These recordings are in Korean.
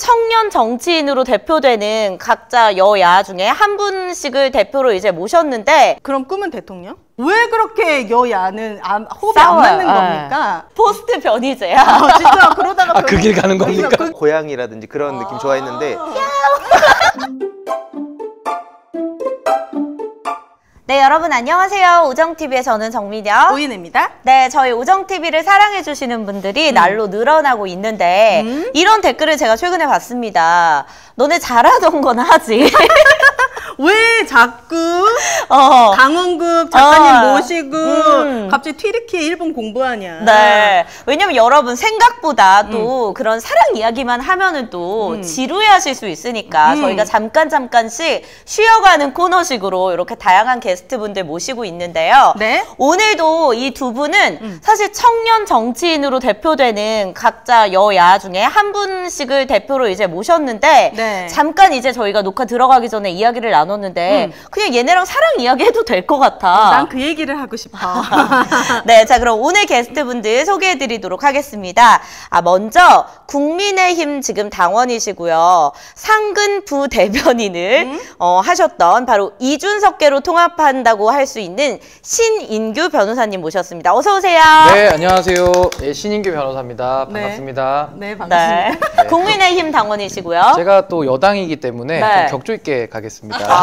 청년 정치인으로 대표되는 각자 여야 중에 한 분씩을 대표로 이제 모셨는데, 그럼 꿈은 대통령? 왜 그렇게 여야는 호흡이 안 맞는 겁니까? 포스트 변희재야. 진짜 그러다가 그 길 가는 겁니까? 고양이라든지 그런 느낌 좋아했는데 네, 여러분 안녕하세요. 우정TV의 저는 정민영, 오인혜입니다. 네, 저희 우정TV를 사랑해주시는 분들이 날로 늘어나고 있는데 이런 댓글을 제가 최근에 봤습니다. 너네 잘하던 건 하지. 왜 자꾸 강원급 작가님 모시고 갑자기 튀르키예 일본 공부하냐. 네, 왜냐면 여러분 생각보다 또 그런 사랑 이야기만 하면은 또 지루해하실 수 있으니까 저희가 잠깐씩 쉬어가는 코너식으로 이렇게 다양한 게스트분들 모시고 있는데요. 네? 오늘도 이 두 분은 사실 청년 정치인으로 대표되는 각자 여야 중에 한 분씩을 대표로 이제 모셨는데, 네. 잠깐 이제 저희가 녹화 들어가기 전에 이야기를 나눴는데 그냥 얘네랑 사랑 이야기 해도 될 것 같아. 난 그 얘기를 하고 싶어. 네, 자 그럼 오늘 게스트분들 소개해드리도록 하겠습니다. 먼저 국민의힘 지금 당원이시고요. 상근 부대변인을 하셨던 바로 이준석계로 통합한다고 할 수 있는 신인규 변호사님 모셨습니다. 어서 오세요. 네, 안녕하세요. 네, 신인규 변호사입니다. 반갑습니다. 네, 반갑습니다. 네. 국민의힘 당원이시고요. 제가 또 여당이기 때문에 네. 좀 격조 있게 가겠습니다.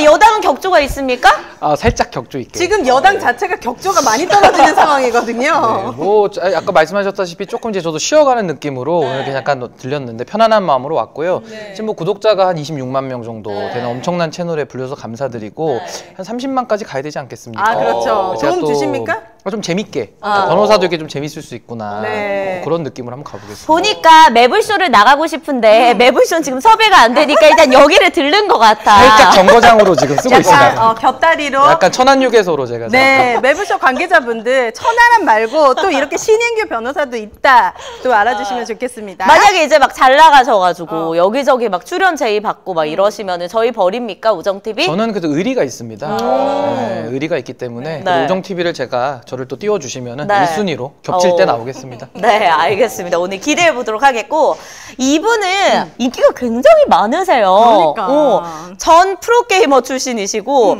여당은 격조가 있습니까? 살짝 격조 있게. 지금 여당 자체가 격조가 많이 떨어지는 상황이거든요. 네, 뭐 아까 말씀하셨다시피 조금 이제 저도 쉬어가는 느낌으로 오늘 이렇게 잠깐 들렸는데 편안한 마음으로 왔고요. 지금 뭐 구독자가 한 26만 명 정도 되는 엄청난 채널에 불려서 감사드리고 한 30만까지 가야 되지 않겠습니까? 그렇죠. 제가 도움 또 주십니까? 좀 재밌게 변호사도 이렇게 좀 재밌을 수 있구나. 네. 그런 느낌으로 한번 가보겠습니다. 보니까 매불쇼를 나가고 싶은데 매불쇼는 지금 섭외가 안 되니까 일단 여기를 들른 것 같아. 살짝 정거장으로 지금 쓰고 있습니다. 약간 곁다리로. 약간 천안휴게소로 제가. 네, 매불쇼 관계자분들 천안함 말고 또 이렇게 신인규 변호사도 있다 또 알아주시면 좋겠습니다. 만약에 이제 막 잘 나가셔가지고 여기저기 막 출연 제의 받고 막 이러시면은 저희 버립니까, 우정TV? 저는 그래도 의리가 있습니다. 네, 의리가 있기 때문에 네. 우정TV를 저를 또 띄워주시면은 네. 1순위로 겹칠 때 나오겠습니다. 네, 알겠습니다. 오늘 기대해 보도록 하겠고, 이분은 인기가 굉장히 많으세요. 그러니까. 전 프로게이머 출신이시고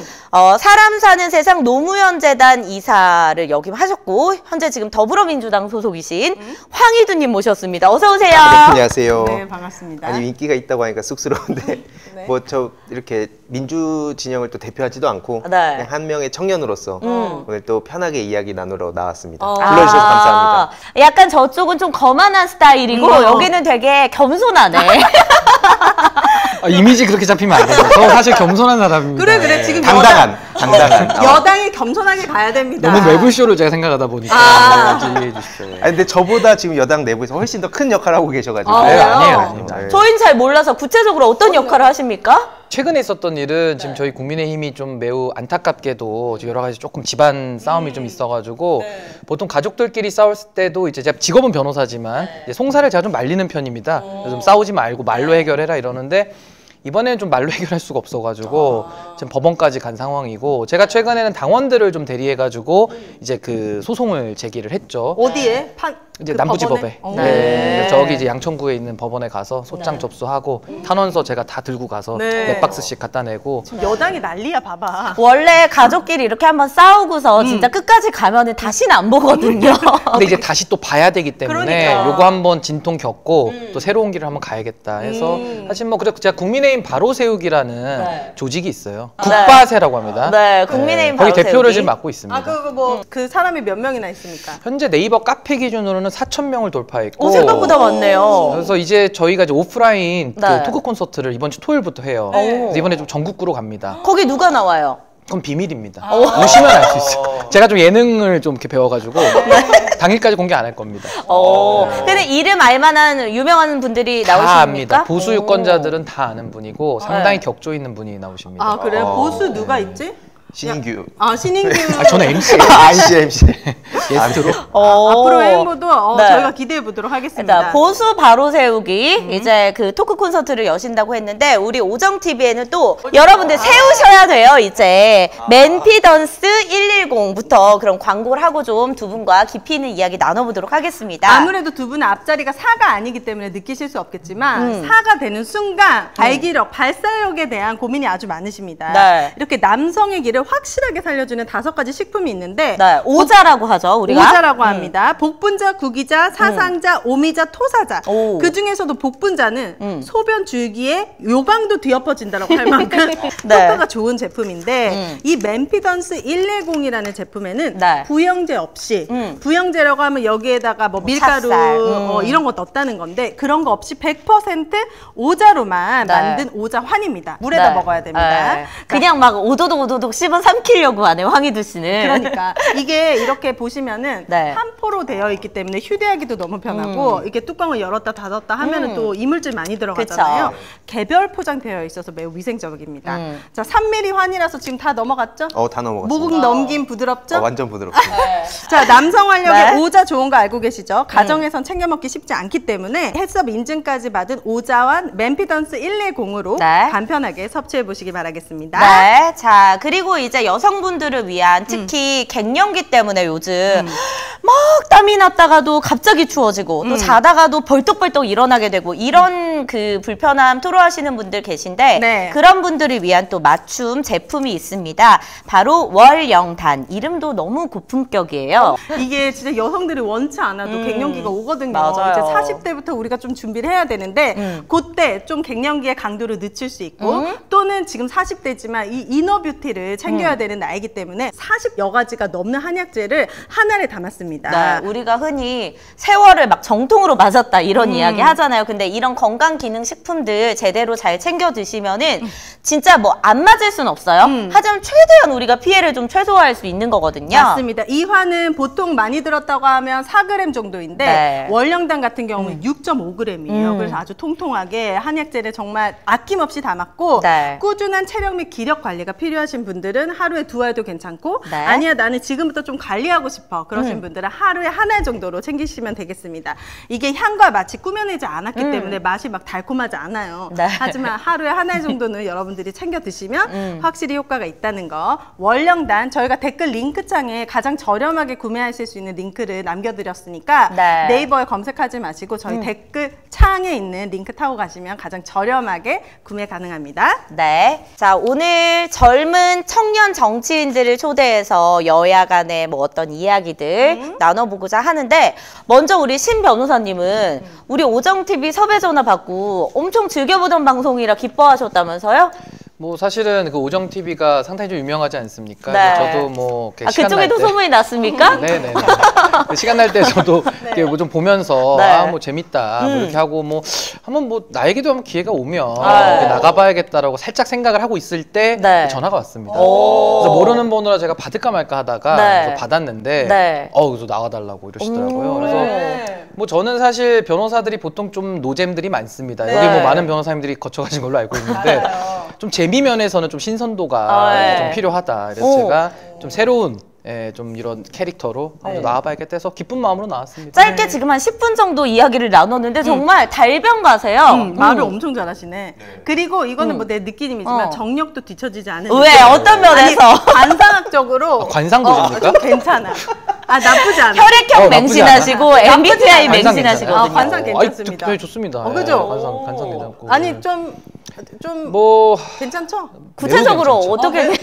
사람 사는 세상 노무현 재단 이사를 역임하셨고 현재 지금 더불어민주당 소속이신 황희두님 모셨습니다. 어서 오세요. 안녕하세요. 네, 반갑습니다. 아니 인기가 있다고 하니까 쑥스러운데 네. 뭐 저 이렇게 민주 진영을 또 대표하지도 않고 네. 그냥 한 명의 청년으로서 오늘 또 편하게 이야기 나누러 나왔습니다. 불러주셔서 감사합니다. 약간 저쪽은 좀 거만한 스타일이고 여기는 되게 겸손하네. 이미지 그렇게 잡히면 안 돼요. 저 사실 겸손한 사람입니다. 그래 지금 당당한. 여당이 겸손하게 가야 됩니다. 너무 매불쇼를 제가 생각하다 보니까 이해해 주십시오. 아니 근데 저보다 지금 여당 내부에서 훨씬 더 큰 역할을 하고 계셔가지고. 네, 그래요? 아니에요. 네. 저희는 잘 몰라서 구체적으로 어떤 역할을 하십니까? 최근에 있었던 일은 지금 저희 국민의힘이 좀 매우 안타깝게도 여러 가지 조금 집안 싸움이 좀 있어가지고 보통 가족들끼리 싸울 때도 이제 제가 직업은 변호사지만 이제 송사를 제가 좀 말리는 편입니다. 그래서 좀 싸우지 말고 말로 해결해라 이러는데 이번에는 좀 말로 해결할 수가 없어가지고 지금 법원까지 간 상황이고, 제가 최근에는 당원들을 좀 대리해가지고 이제 그 소송을 제기를 했죠. 어디에? 이제 그 남부지법에. 법원에? 네. 저기 이제 양천구에 있는 법원에 가서 소장 접수하고 탄원서 제가 다 들고 가서 네. 몇 박스씩 갖다 내고. 지금 여당이 난리야, 봐봐. 원래 가족끼리 이렇게 한번 싸우고서 진짜 끝까지 가면은 다시는 안 보거든요. 근데 이제 다시 또 봐야 되기 때문에 그러니까. 요거 한번 진통 겪고 또 새로운 길을 한번 가야겠다 해서 사실 뭐 그래도 제가 국민의힘 바로 세우기라는 조직이 있어요. 국바세라고 합니다. 네, 국민의힘 거기 바로 대표를 세우기. 지금 맡고 있습니다. 그 사람이 몇 명이나 있습니까? 현재 네이버 카페 기준으로는 4,000명을 돌파했고. 생각보다 많네요. 그래서 이제 저희가 이제 오프라인 네. 그 토크 콘서트를 이번 주 토요일부터 해요. 그래서 이번에 좀 전국구로 갑니다. 거기 누가 나와요? 그건 비밀입니다. 오시면 알 수 있어요. 제가 좀 예능을 좀 이렇게 배워가지고 당일까지 공개 안 할 겁니다. 근데 이름 알만한 유명한 분들이 다 나오십니까? 압니다. 보수 유권자들은 다 아는 분이고 상당히 격조 있는 분이 나오십니다. 아, 그래요? 보수 누가 있지? 신인규. 신인규. 저는 MC. MC. 게스트로. 앞으로의 행보도 네. 저희가 기대해 보도록 하겠습니다. 자, 보수 바로 세우기 이제 그 토크 콘서트를 여신다고 했는데 우리 오정 TV에는 또 여러분들 세우셔야 돼요. 이제 맨피던스 110부터 그럼 광고를 하고 좀 두 분과 깊이 있는 이야기 나눠보도록 하겠습니다. 아무래도 두 분은 앞자리가 4가 아니기 때문에 느끼실 수 없겠지만 4가 되는 순간 발기력, 발사력에 대한 고민이 아주 많으십니다. 네. 이렇게 남성의 기를 확실하게 살려주는 5가지 식품이 있는데 네, 오자라고 하죠 우리가. 오자라고 합니다. 복분자, 구기자, 사상자, 오미자, 토사자. 오. 그 중에서도 복분자는 소변 줄기에 요강도 뒤엎어진다라고 할 만큼 네. 효과가 좋은 제품인데 이 맨피던스 110이라는 제품에는 네. 부영제 없이 부영제라고 하면 여기에다가 뭐 밀가루 찹쌀. 이런 거 넣었다는 건데 그런 거 없이 100% 오자로만 네. 만든 오자환입니다. 물에다 네. 먹어야 됩니다. 네. 그냥 막 오도독 씹어 삼키려고 하네 황희두 씨는. 그러니까 이게 이렇게 보시면은 네. 한 포로 되어 있기 때문에 휴대하기도 너무 편하고 이렇게 뚜껑을 열었다 닫았다 하면은 또 이물질 많이 들어가잖아요. 그쵸. 개별 포장되어 있어서 매우 위생적입니다. 자, 3mm 환이라서 지금 다 넘어갔죠? 다 넘어갔습니다. 목 넘김 부드럽죠? 완전 부드럽습니다. 자, 남성 활력에 네. 오자 좋은 거 알고 계시죠? 가정에선 챙겨 먹기 쉽지 않기 때문에 헬스업 인증까지 받은 오자환 맨피던스 110으로 네. 간편하게 섭취해 보시기 바라겠습니다. 네, 자 그리고 이제 여성분들을 위한 특히 갱년기 때문에 요즘 막 땀이 났다가도 갑자기 추워지고 또 자다가도 벌떡벌떡 일어나게 되고 이런 그 불편함 토로하시는 분들 계신데 네. 그런 분들을 위한 또 맞춤 제품이 있습니다. 바로 월영단. 이름도 너무 고품격이에요. 이게 진짜 여성들이 원치 않아도 갱년기가 오거든요. 맞아요. 이제 40대부터 우리가 좀 준비를 해야 되는데 그때 좀 갱년기의 강도를 늦출 수 있고 또는 지금 40대지만 이 이너 뷰티를 챙겨야 되는 나이기 때문에 40여 가지가 넘는 한약재를 한 알에 담았습니다. 네, 우리가 흔히 세월을 막 정통으로 맞았다 이런 이야기 하잖아요. 근데 이런 건강 기능 식품들 제대로 잘 챙겨 드시면은 진짜 뭐 안 맞을 순 없어요. 하지만 최대한 우리가 피해를 좀 최소화할 수 있는 거거든요. 맞습니다. 이 환은 보통 많이 들었다고 하면 4g 정도인데 네. 월영단 같은 경우는 6.5g이에요. 그래서 아주 통통하게 한약재를 정말 아낌없이 담았고 네. 꾸준한 체력 및 기력 관리가 필요하신 분들은 하루에 2알도 괜찮고 네. 아니야 나는 지금부터 좀 관리하고 싶어 그러신 분들은 하루에 1알 정도로 챙기시면 되겠습니다. 이게 향과 맛이 꾸며내지 않았기 때문에 맛이 막 달콤하지 않아요. 네. 하지만 하루에 1알 정도는 여러분들이 챙겨 드시면 확실히 효과가 있다는 거. 월영단 저희가 댓글 링크창에 가장 저렴하게 구매하실 수 있는 링크를 남겨드렸으니까 네. 네이버에 검색하지 마시고 저희 댓글 창에 있는 링크 타고 가시면 가장 저렴하게 구매 가능합니다. 네. 자, 오늘 젊은 청년 정치인들을 초대해서 여야 간의 뭐 어떤 이야기들 나눠보고자 하는데 먼저 우리 신 변호사님은 우리 오정TV 섭외 전화 받고 엄청 즐겨보던 방송이라 기뻐하셨다면서요? 뭐 사실은 그 오정 TV가 상당히 좀 유명하지 않습니까? 네. 저도 뭐 아, 그쪽에도 소문이 났습니까? 네네. 그 시간 날 때 저도 이렇게 뭐 좀 보면서 네. 아 뭐 재밌다 뭐 이렇게 하고 뭐 한번 뭐 나에게도 한번 기회가 오면 네. 이렇게 나가봐야겠다라고 살짝 생각을 하고 있을 때 네. 전화가 왔습니다. 오. 그래서 모르는 번호라 제가 받을까 말까 하다가 네. 그래서 받았는데 네. 그래서 나와달라고 이러시더라고요. 오. 그래서 네. 뭐 저는 사실 변호사들이 보통 좀 노잼들이 많습니다. 네. 여기 뭐 많은 변호사님들이 거쳐가신 걸로 알고 있는데 좀 재미 면에서는 좀 신선도가 네. 좀 필요하다. 그래서 오. 제가 좀 새로운 좀 이런 캐릭터로 네. 나와봐야겠다 해서 기쁜 마음으로 나왔습니다. 짧게 지금 한 10분 정도 이야기를 나눴는데 정말 달변 가세요. 말을 엄청 잘하시네. 그리고 이거는 뭐 내 느낌이지만 정력도 뒤처지지 않은 왜? 느낌. 어떤 면에서? 아니, 관상학적으로 관상도십니까? 좀 괜찮아. 나쁘지 않아. 혈액형 나쁘지 맹신하시고 MBTI 관상 맹신하시거든요. 관상 괜찮습니다. 네, 좋습니다. 그죠? 관상 괜찮고. 아니 좀 뭐 괜찮죠? 구체적으로 매우 어떻게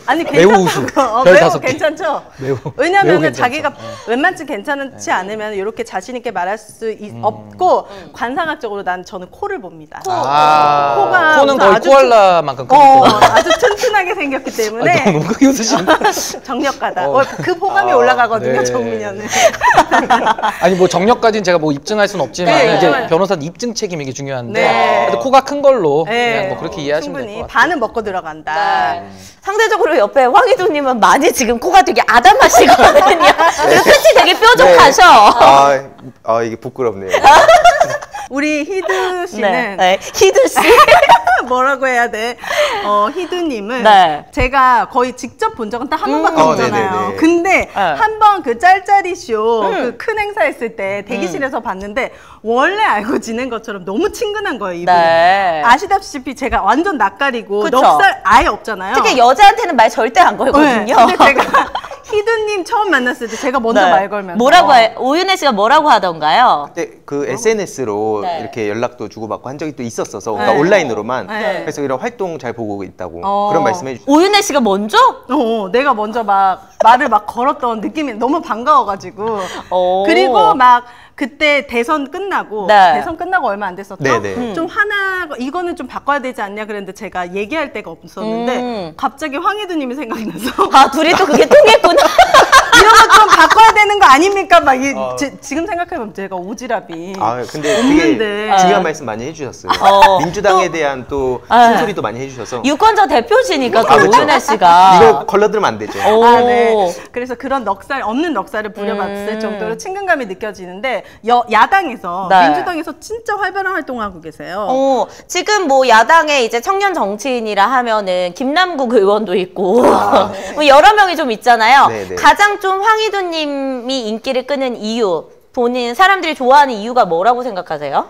아니 매우 괜찮다고. 우수. 매우 별 5개. 괜찮죠? 매우 왜냐면은 괜찮죠. 자기가 웬만치 괜찮지 않으면 이렇게 자신 있게 말할 수 없고 관상학적으로 저는 코를 봅니다. 코가 코는 거의 아주 코알라만큼 크기 때문에. 아주 튼튼하게 생겼기 때문에 너무 크게 웃으시는데. 정력가다. 그 호감이 올라가거든요, 네. 정민현은. 아니 뭐 정력까지는 제가 뭐 입증할 수는 없지만 네, 이제 정말. 변호사는 입증 책임이 이게 중요한데 네. 그래도 코가 큰 걸로 네. 그냥 뭐 그렇게 이해하시면 될 충분히 것 같아요. 반은 먹고 들어간다. 상대적으로 옆에 황희도님은 많이 지금 코가 되게 아담하시거든요. 그리고 끝이 되게 뾰족하셔. 이게 부끄럽네요. 우리 희두 씨는 네. 희두 씨. 뭐라고 해야 돼? 희두님은 네. 제가 거의 직접 본 적은 딱 한 번밖에 없잖아요. 네네네. 근데 한 번 그 짤짤이 쇼 그 큰 행사 했을 때 대기실에서 봤는데 원래 알고 지낸 것처럼 너무 친근한 거예요, 이분. 네. 아시다시피 제가 완전 낯가리고 그쵸. 넉살 아예 없잖아요. 특히 여자한테는 말 절대 안 걸거든요. 네. 근데 제가 희두님 처음 만났을 때 제가 먼저 네. 말 걸면서 오윤혜 씨가 뭐라고 하던가요? 그때 그 SNS로 네. 이렇게 연락도 주고받고 한 적이 또 있었어서 그러니까 네. 온라인으로만 네. 그래서 이런 활동 잘 보고 있다고 그런 말씀해 주셨어요. 오윤혜 씨가 먼저? 내가 먼저 막 말을 막 걸었던 느낌이 너무 반가워가지고 오. 그리고 막 그때 대선 끝나고 네. 대선 끝나고 얼마 안 됐었죠. 네네. 좀 화나고 이거는 좀 바꿔야 되지 않냐 그랬는데 제가 얘기할 데가 없었는데 갑자기 황희두님이 생각이 나서 아, 둘이 또 그게 통했구나. 이런 거 좀 바꿔야 되는 거 아닙니까? 막 지금 생각해보면 제가 오지랖이 아 근데 없는데. 되게 중요한 말씀 많이 해주셨어요. 민주당에 대한 또 쓴소리도 많이 해주셔서 유권자 대표시니까 또 그쵸? 오윤혜 씨가. 이거 걸러들면 안 되죠. 오. 네. 그래서 그런 없는 넉살을 부려봤을 정도로 친근감이 느껴지는데 야당에서 네. 민주당에서 진짜 활발한 활동하고 계세요. 지금 뭐 야당의 이제 청년 정치인이라 하면은 김남국 의원도 있고 뭐 여러 명이 좀 있잖아요. 네네. 가장 좀 황희두님이 인기를 끄는 이유, 본인 사람들이 좋아하는 이유가 뭐라고 생각하세요?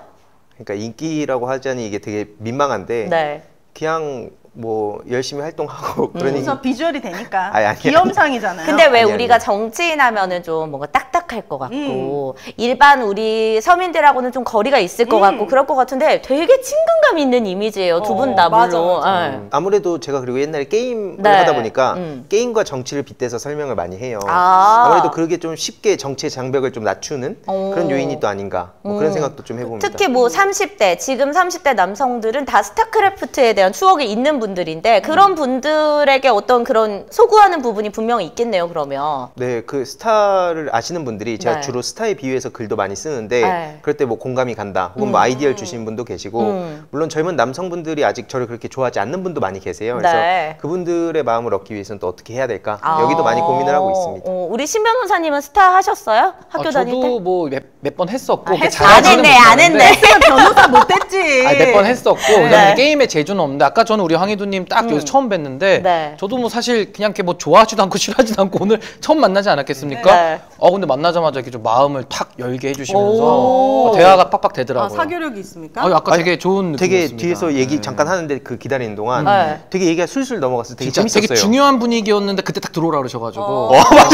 그러니까 인기라고 하자니 이게 되게 민망한데 네. 그냥 뭐 열심히 활동하고 그러니 그래서 비주얼이 되니까 아니, 기염상이잖아요. 근데 왜 아니, 우리가 아니. 정치인 하면은 좀 뭔가 딱딱할 것 같고 일반 우리 서민들하고는 좀 거리가 있을 것 같고 그럴 것 같은데 되게 친근감 있는 이미지예요. 두 분 다 맞아, 물론. 맞아. 네. 아무래도 제가 그리고 옛날에 게임을 네. 하다 보니까 음. 게임과 정치를 빗대서 설명을 많이 해요. 아. 아무래도 그게 좀 쉽게 정치의 장벽을 좀 낮추는 그런 요인이 또 아닌가 뭐 그런 생각도 좀 해봅니다. 특히 뭐 30대, 지금 30대 남성들은 다 스타크래프트에 대한 추억이 있는 분들인데 그런 분들에게 어떤 그런 소구하는 부분이 분명히 있겠네요, 그러면. 네, 그 스타를 아시는 분들이 제가 네. 주로 스타에 비유해서 글도 많이 쓰는데 네. 그럴 때 뭐 공감이 간다 혹은 뭐 아이디어를 주시는 분도 계시고 물론 젊은 남성분들이 아직 저를 그렇게 좋아하지 않는 분도 많이 계세요. 그래서 네. 그분들의 마음을 얻기 위해서는 또 어떻게 해야 될까 여기도 많이 고민을 하고 있습니다. 우리 신 변호사님은 스타 하셨어요? 학교 다닐 때? 저도 뭐 몇 번 했었고 그렇게 안 잘하지는 했네, 안 못하는데 했네. 제가 변호사 못했지. 몇 번 했었고 네. 그다음에 게임에 재주는 없는데 아까 저는 우리 황희두님 딱 여기서 처음 뵀는데 네. 저도 뭐 사실 그냥 이렇게 뭐 좋아하지도 않고 싫어하지도 않고 오늘 처음 만나지 않았겠습니까? 네. 근데 만나자마자 이렇게 좀 마음을 탁 열게 해주시면서 오. 대화가 팍팍 되더라고요. 사교력이 있습니까? 아까 되게 좋은 되게 느낌이었습니다. 뒤에서 얘기 네. 잠깐 하는데 그 기다리는 동안 네. 되게 얘기가 술술 넘어갔어요. 되게 진짜 재밌었어요. 되게 중요한 분위기였는데 그때 딱 들어오라 그러셔가지고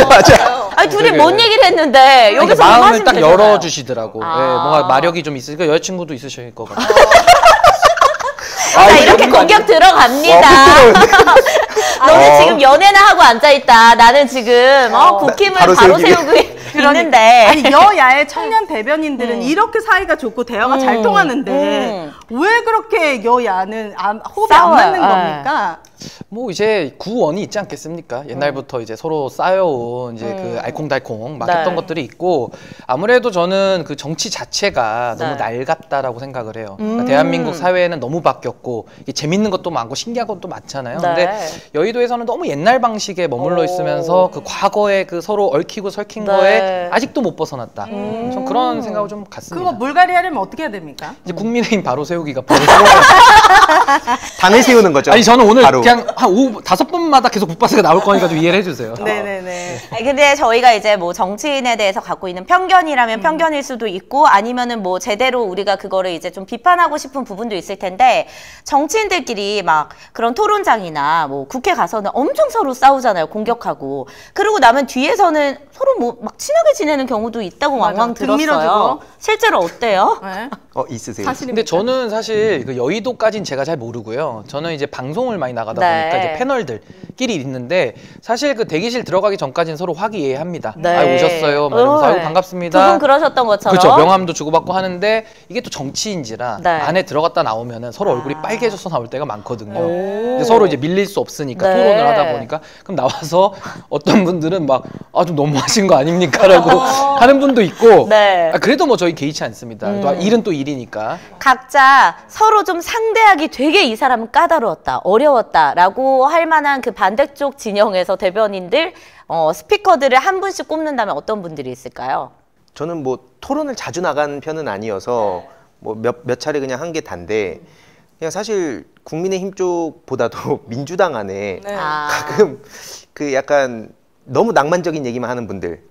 맞아. 아니, 둘이 되게- 뭔 얘기를 했는데 이렇게 여기서 마음을 하시면 딱 되잖아요. 열어주시더라고. 아. 네, 뭔가 마력이 좀 있으니까 여자친구도 있으실 것 같아요. 자, 이거 이렇게 그런 거 공격 들어갑니다. 너는 지금 연애나 하고 앉아있다. 나는 지금 국힘을 바로 바로 세우기 세우고 그러니까. 있는데. 아니 여야의 청년 대변인들은 이렇게 사이가 좋고 대화가 잘 통하는데 왜 그렇게 여야는 호흡이 안 싸워요. 맞는 네. 겁니까? 뭐 이제 구원이 있지 않겠습니까? 옛날부터 이제 서로 쌓여온 이제 그 알콩달콩 막 네. 했던 것들이 있고 아무래도 저는 그 정치 자체가 너무 네. 낡았다라고 생각을 해요. 그러니까 대한민국 사회는 너무 바뀌었고 이게 재밌는 것도 많고 신기한 것도 많잖아요. 근데 네. 여의도에서는 너무 옛날 방식에 머물러 오. 있으면서 그 과거에 그 서로 얽히고 설킨 네. 거에 아직도 못 벗어났다. 전 그런 생각을 좀 갖습니다. 그거 물갈이 하려면 어떻게 해야 됩니까? 이제 국민의힘 바로 세우기가 바로 당을 세우는 거죠. 아니 저는 오늘 바로. 그냥 한 5-5번마다 계속 북바스가 나올 거니까 좀 이해를 해주세요. 네네네. 아니, 근데 저희가 이제 뭐 정치인에 대해서 갖고 있는 편견이라면 편견일 수도 있고 아니면은 뭐 제대로 우리가 그거를 이제 좀 비판하고 싶은 부분도 있을 텐데 정치인들끼리 막 그런 토론장이나 뭐 국회 가서는 엄청 서로 싸우잖아요. 공격하고. 그러고 나면 뒤에서는 서로 뭐 막 친하게 지내는 경우도 있다고 맞아. 왕왕 등 밀어주고. 들었어요. 실제로 어때요? 네. 있으세요. 사실입니다. 근데 저는 사실 그 여의도까지는 제가 잘 모르고요. 저는 이제 방송을 많이 나가다 네. 보니까 이제 패널들끼리 있는데 사실 그 대기실 들어가기 전까지는 서로 화기애애합니다. 네. 아유 오셨어요. 막 이러면서 아유 반갑습니다. 두 분 그러셨던 것처럼. 그렇죠. 명함도 주고받고 하는데 이게 또 정치인지라 네. 안에 들어갔다 나오면은 서로 얼굴이 빨개져서 나올 때가 많거든요. 오. 근데 서로 이제 밀릴 수 없으니까 네. 토론을 하다 보니까 그럼 나와서 어떤 분들은 막 좀 너무하신 거 아닙니까라고 하는 분도 있고 네. 그래도 뭐 저희 개의치 않습니다. 또 일은 또 일이니까. 각자 서로 좀 상대하기 되게 이 사람은 까다로웠다, 어려웠다라고 할 만한 그 반대쪽 진영에서 대변인들, 스피커들을 한 분씩 꼽는다면 어떤 분들이 있을까요? 저는 뭐 토론을 자주 나간 편은 아니어서 뭐 몇 차례 그냥 한 게 단데 그냥 사실 국민의힘 쪽보다도 민주당 안에 아. 가끔 그 약간 너무 낭만적인 얘기만 하는 분들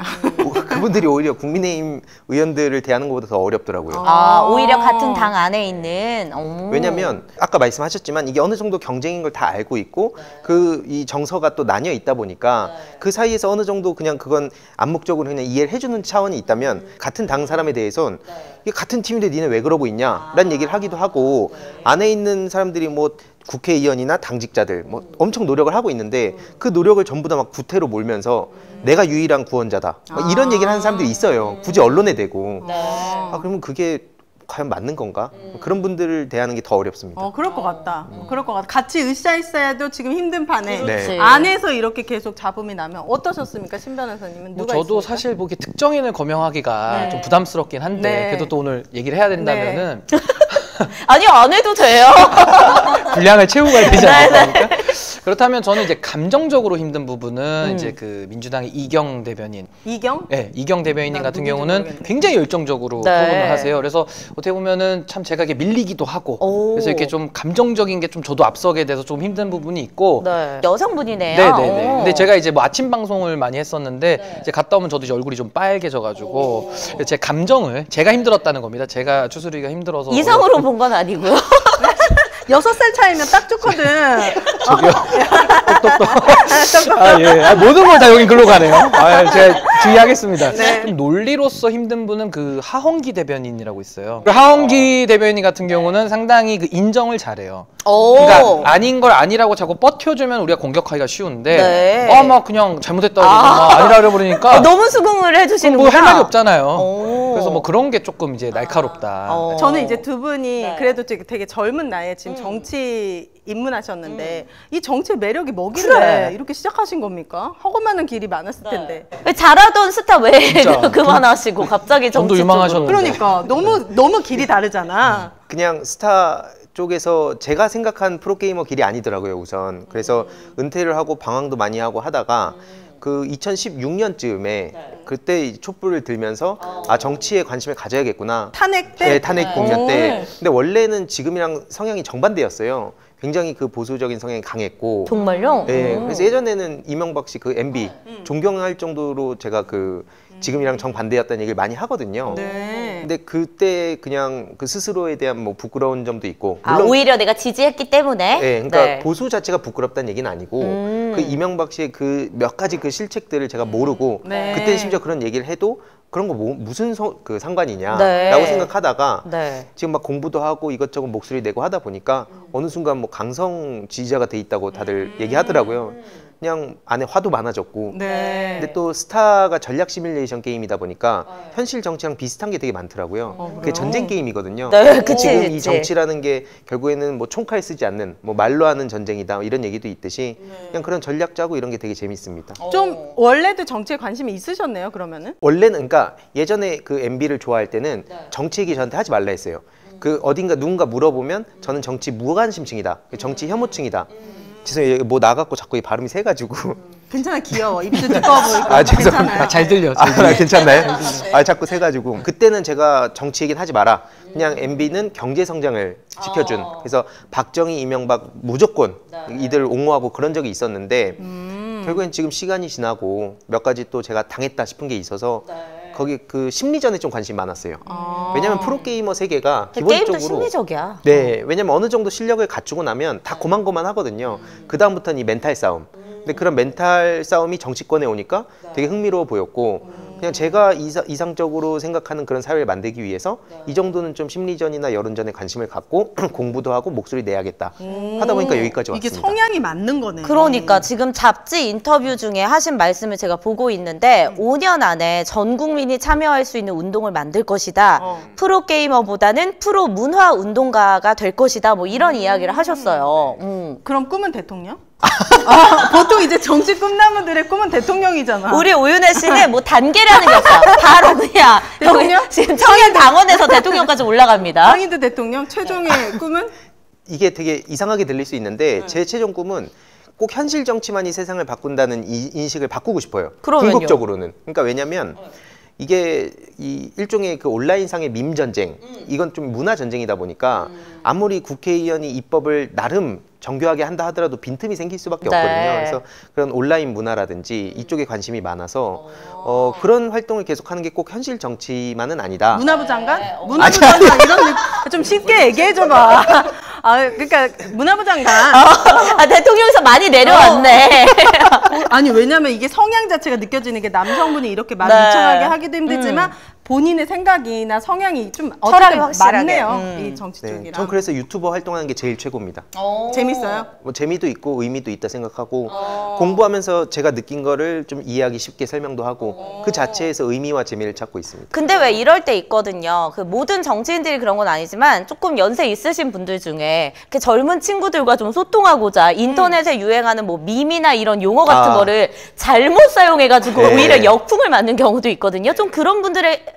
그분들이 오히려 국민의힘 의원들을 대하는 것보다 더 어렵더라고요. 아, 오히려 같은 당 안에 있는. 왜냐면 아까 말씀하셨지만 이게 어느 정도 경쟁인 걸 다 알고 있고 그 이 정서가 또 나뉘어 있다 보니까 그 사이에서 어느 정도 그냥 그건 암묵적으로 그냥 이해를 해주는 차원이 있다면 같은 당 사람에 대해서는 이게 같은 팀인데 니네 왜 그러고 있냐 라는 얘기를 하기도 하고 안에 있는 사람들이 뭐 국회의원이나 당직자들 뭐 엄청 노력을 하고 있는데 그 노력을 전부 다 막 구태로 몰면서 내가 유일한 구원자다 막 이런 얘기를 하는 사람들이 있어요. 굳이 언론에 대고. 아, 그러면 그게 과연 맞는 건가? 그런 분들을 대하는 게 더 어렵습니다. 그럴 것 같다. 그럴 것 같다. 같이 으쌰으쌰해도 지금 힘든 판에 네. 안에서 이렇게 계속 잡음이 나면 어떠셨습니까? 신 변호사님은 누가 저도 있습니까? 사실 뭐 이렇게 특정인을 거명하기가 좀 부담스럽긴 한데 네. 그래도 또 오늘 얘기를 해야 된다면은 아니요, 안 해도 돼요. 분량을 채우고 가야 되지 않을까? 그렇다면 저는 이제 감정적으로 힘든 부분은 이제 그 민주당의 이경 대변인. 이경? 네, 이경 대변인님 나 같은 누군지 경우는 모르겠네. 굉장히 열정적으로 네. 토론을 하세요. 그래서 어떻게 보면은 참 제가 이게 밀리기도 하고 오. 그래서 이렇게 좀 감정적인 게 좀 저도 앞서게 돼서 좀 힘든 부분이 있고 네. 여성분이네요. 네네네. 오. 근데 제가 이제 뭐 아침 방송을 많이 했었는데 이제 갔다 오면 저도 이제 얼굴이 좀 빨개져가지고 제 감정을 제가 힘들었다는 겁니다. 제가 추스르기가 힘들어서 이성으로 본 건 아니고요. 6살 차이면 딱 좋거든. 저기요. 똑똑똑. 아, 예. 모든 걸 다 여기 글로 가네요. 아, 제가 주의하겠습니다. 좀 논리로서 힘든 분은 그 하헌기 대변인이라고 있어요. 그 하헌기 대변인 같은 경우는 상당히 그 인정을 잘해요. 오. 그러니까 아닌 걸 아니라고 자꾸 뻗혀주면 우리가 공격하기가 쉬운데 네. 막 그냥 잘못했다고 막 아니라 그래버리니까 너무 수긍을 해주시는구나. 뭐 할 말이 없잖아요. 오. 그래서 뭐 그런 게 조금 이제 날카롭다. 저는 이제 두 분이 그래도 되게 젊은 나이에 지금 정치 입문하셨는데 이 정치의 매력이 뭐길래 그래. 이렇게 시작하신 겁니까? 하고 많은 길이 많았을 텐데. 왜 잘하던 스타 왜 진짜. 그만하시고 갑자기 전도 정치 유망하셨는데. 그러니까 너무 길이 다르잖아. 그냥 스타 쪽에서 제가 생각한 프로게이머 길이 아니더라고요, 우선. 그래서 은퇴를 하고 방황도 많이 하고 하다가 그 2016년쯤에 그때 이 촛불을 들면서 아, 정치에 관심을 가져야겠구나. 탄핵 때? 네, 탄핵 국면 때. 근데 원래는 지금이랑 성향이 정반대였어요. 굉장히 그 보수적인 성향이 강했고. 정말요? 네, 그래서 예전에는 이명박 씨 그 MB 존경할 정도로 제가 그 지금이랑 정반대였다는 얘기를 많이 하거든요. 네. 근데 그때 그냥 그 스스로에 대한 뭐 부끄러운 점도 있고. 아, 오히려 내가 지지했기 때문에. 네, 그러니까 네. 보수 자체가 부끄럽다는 얘기는 아니고 그 이명박 씨의 그 몇 가지 그 실책들을 제가 모르고 네. 그때 심지어 그런 얘기를 해도 그런 거 무슨 그 상관이냐라고 네. 생각하다가 네. 지금 막 공부도 하고 이것저것 목소리 내고 하다 보니까 어느 순간 뭐 강성 지지자가 돼 있다고 다들 얘기하더라고요. 그냥 안에 화도 많아졌고. 네. 근데 또 스타가 전략 시뮬레이션 게임이다 보니까 현실 정치랑 비슷한 게 되게 많더라고요. 그게 전쟁 게임이거든요. 네, 그치, 지금 그치. 이 정치라는 게 결국에는 뭐 총칼 쓰지 않는 뭐 말로 하는 전쟁이다 이런 얘기도 있듯이 그냥 그런 전략 짜고 이런 게 되게 재밌습니다. 좀 원래도 정치에 관심이 있으셨네요, 그러면은? 원래는 그러니까 예전에 그 MB를 좋아할 때는 정치 얘기 저한테 하지 말라 했어요. 그 어딘가 누군가 물어보면 저는 정치 무관심층이다. 정치 혐오층이다. 죄송해요. 뭐 나갖고 자꾸 이 발음이 세가지고. 괜찮아, 귀여워. 입도 두꺼워 보이고. 아, 죄송합니다. 괜찮아요. 잘 들려. 아, 괜찮나요? 아, 자꾸 세가지고. 그때는 제가 정치 얘기는 하지 마라. 그냥 MB는 경제 성장을 지켜준. 그래서 박정희, 이명박 무조건 이들을 옹호하고 그런 적이 있었는데 결국엔 지금 시간이 지나고 몇 가지 또 제가 당했다 싶은 게 있어서 거기 그 심리전에 좀 관심이 많았어요. 왜냐면 프로게이머 세계가 게임도 기본적으로 심리적이야. 네, 왜냐면 어느 정도 실력을 갖추고 나면 다 고만고만 하거든요. 그 다음부터는 이 멘탈 싸움. 근데 그런 멘탈 싸움이 정치권에 오니까 되게 흥미로워 보였고 그냥 제가 이상적으로 생각하는 그런 사회를 만들기 위해서 이 정도는 좀 심리전이나 여론전에 관심을 갖고 공부도 하고 목소리 내야겠다 하다 보니까 여기까지 이게 왔습니다. 성향이 맞는 거네. 그러니까 지금 잡지 인터뷰 중에 하신 말씀을 제가 보고 있는데 5년 안에 전 국민이 참여할 수 있는 운동을 만들 것이다. 프로게이머보다는 프로 문화 운동가가 될 것이다. 뭐 이런 이야기를 하셨어요. 그럼 꿈은 대통령? 보통 이제 정치 꿈나무들의 꿈은 대통령이잖아. 우리 오윤혜 씨는 뭐 단계라는 게 없어. 바로 그냥 대통령? 지금 청년 당원에서 대통령까지 올라갑니다. 황희드 대통령 최종의 꿈은? 이게 되게 이상하게 들릴 수 있는데 제 최종 꿈은 꼭 현실 정치만이 세상을 바꾼다는 이 인식을 바꾸고 싶어요. 그러면요? 궁극적으로는. 그러니까 왜냐면 이게 이 일종의 그 온라인상의 밈 전쟁, 이건 좀 문화 전쟁이다 보니까 아무리 국회의원이 입법을 나름 정교하게 한다 하더라도 빈틈이 생길 수밖에 네. 없거든요. 그래서 그런 온라인 문화라든지 이쪽에 관심이 많아서 그런 활동을 계속하는 게 꼭 현실 정치만은 아니다. 문화부 장관? 문화부 장관 이런 좀 쉽게 얘기해줘봐. 그러니까 문화부 장관. 대통령에서 많이 내려왔네. 아니 왜냐면 이게 성향 자체가 느껴지는 게 남성분이 이렇게 말 네. 유창하게 하기도 힘들지만 본인의 생각이나 성향이 좀 철학이 어쨌든 확실하게. 맞네요. 이 정치 네, 쪽이랑. 전 그래서 유튜버 활동하는 게 제일 최고입니다. 재밌어요? 뭐 재미도 있고 의미도 있다 생각하고 공부하면서 제가 느낀 거를 좀 이해하기 쉽게 설명도 하고 그 자체에서 의미와 재미를 찾고 있습니다. 근데 왜 이럴 때 있거든요. 그 모든 정치인들이 그런 건 아니지만 조금 연세 있으신 분들 중에 이렇게 젊은 친구들과 좀 소통하고자 인터넷에 유행하는 뭐 밈이나 이런 용어 같은 거를 잘못 사용해가지고 네. 오히려 역풍을 맞는 경우도 있거든요. 좀 그런 분들에게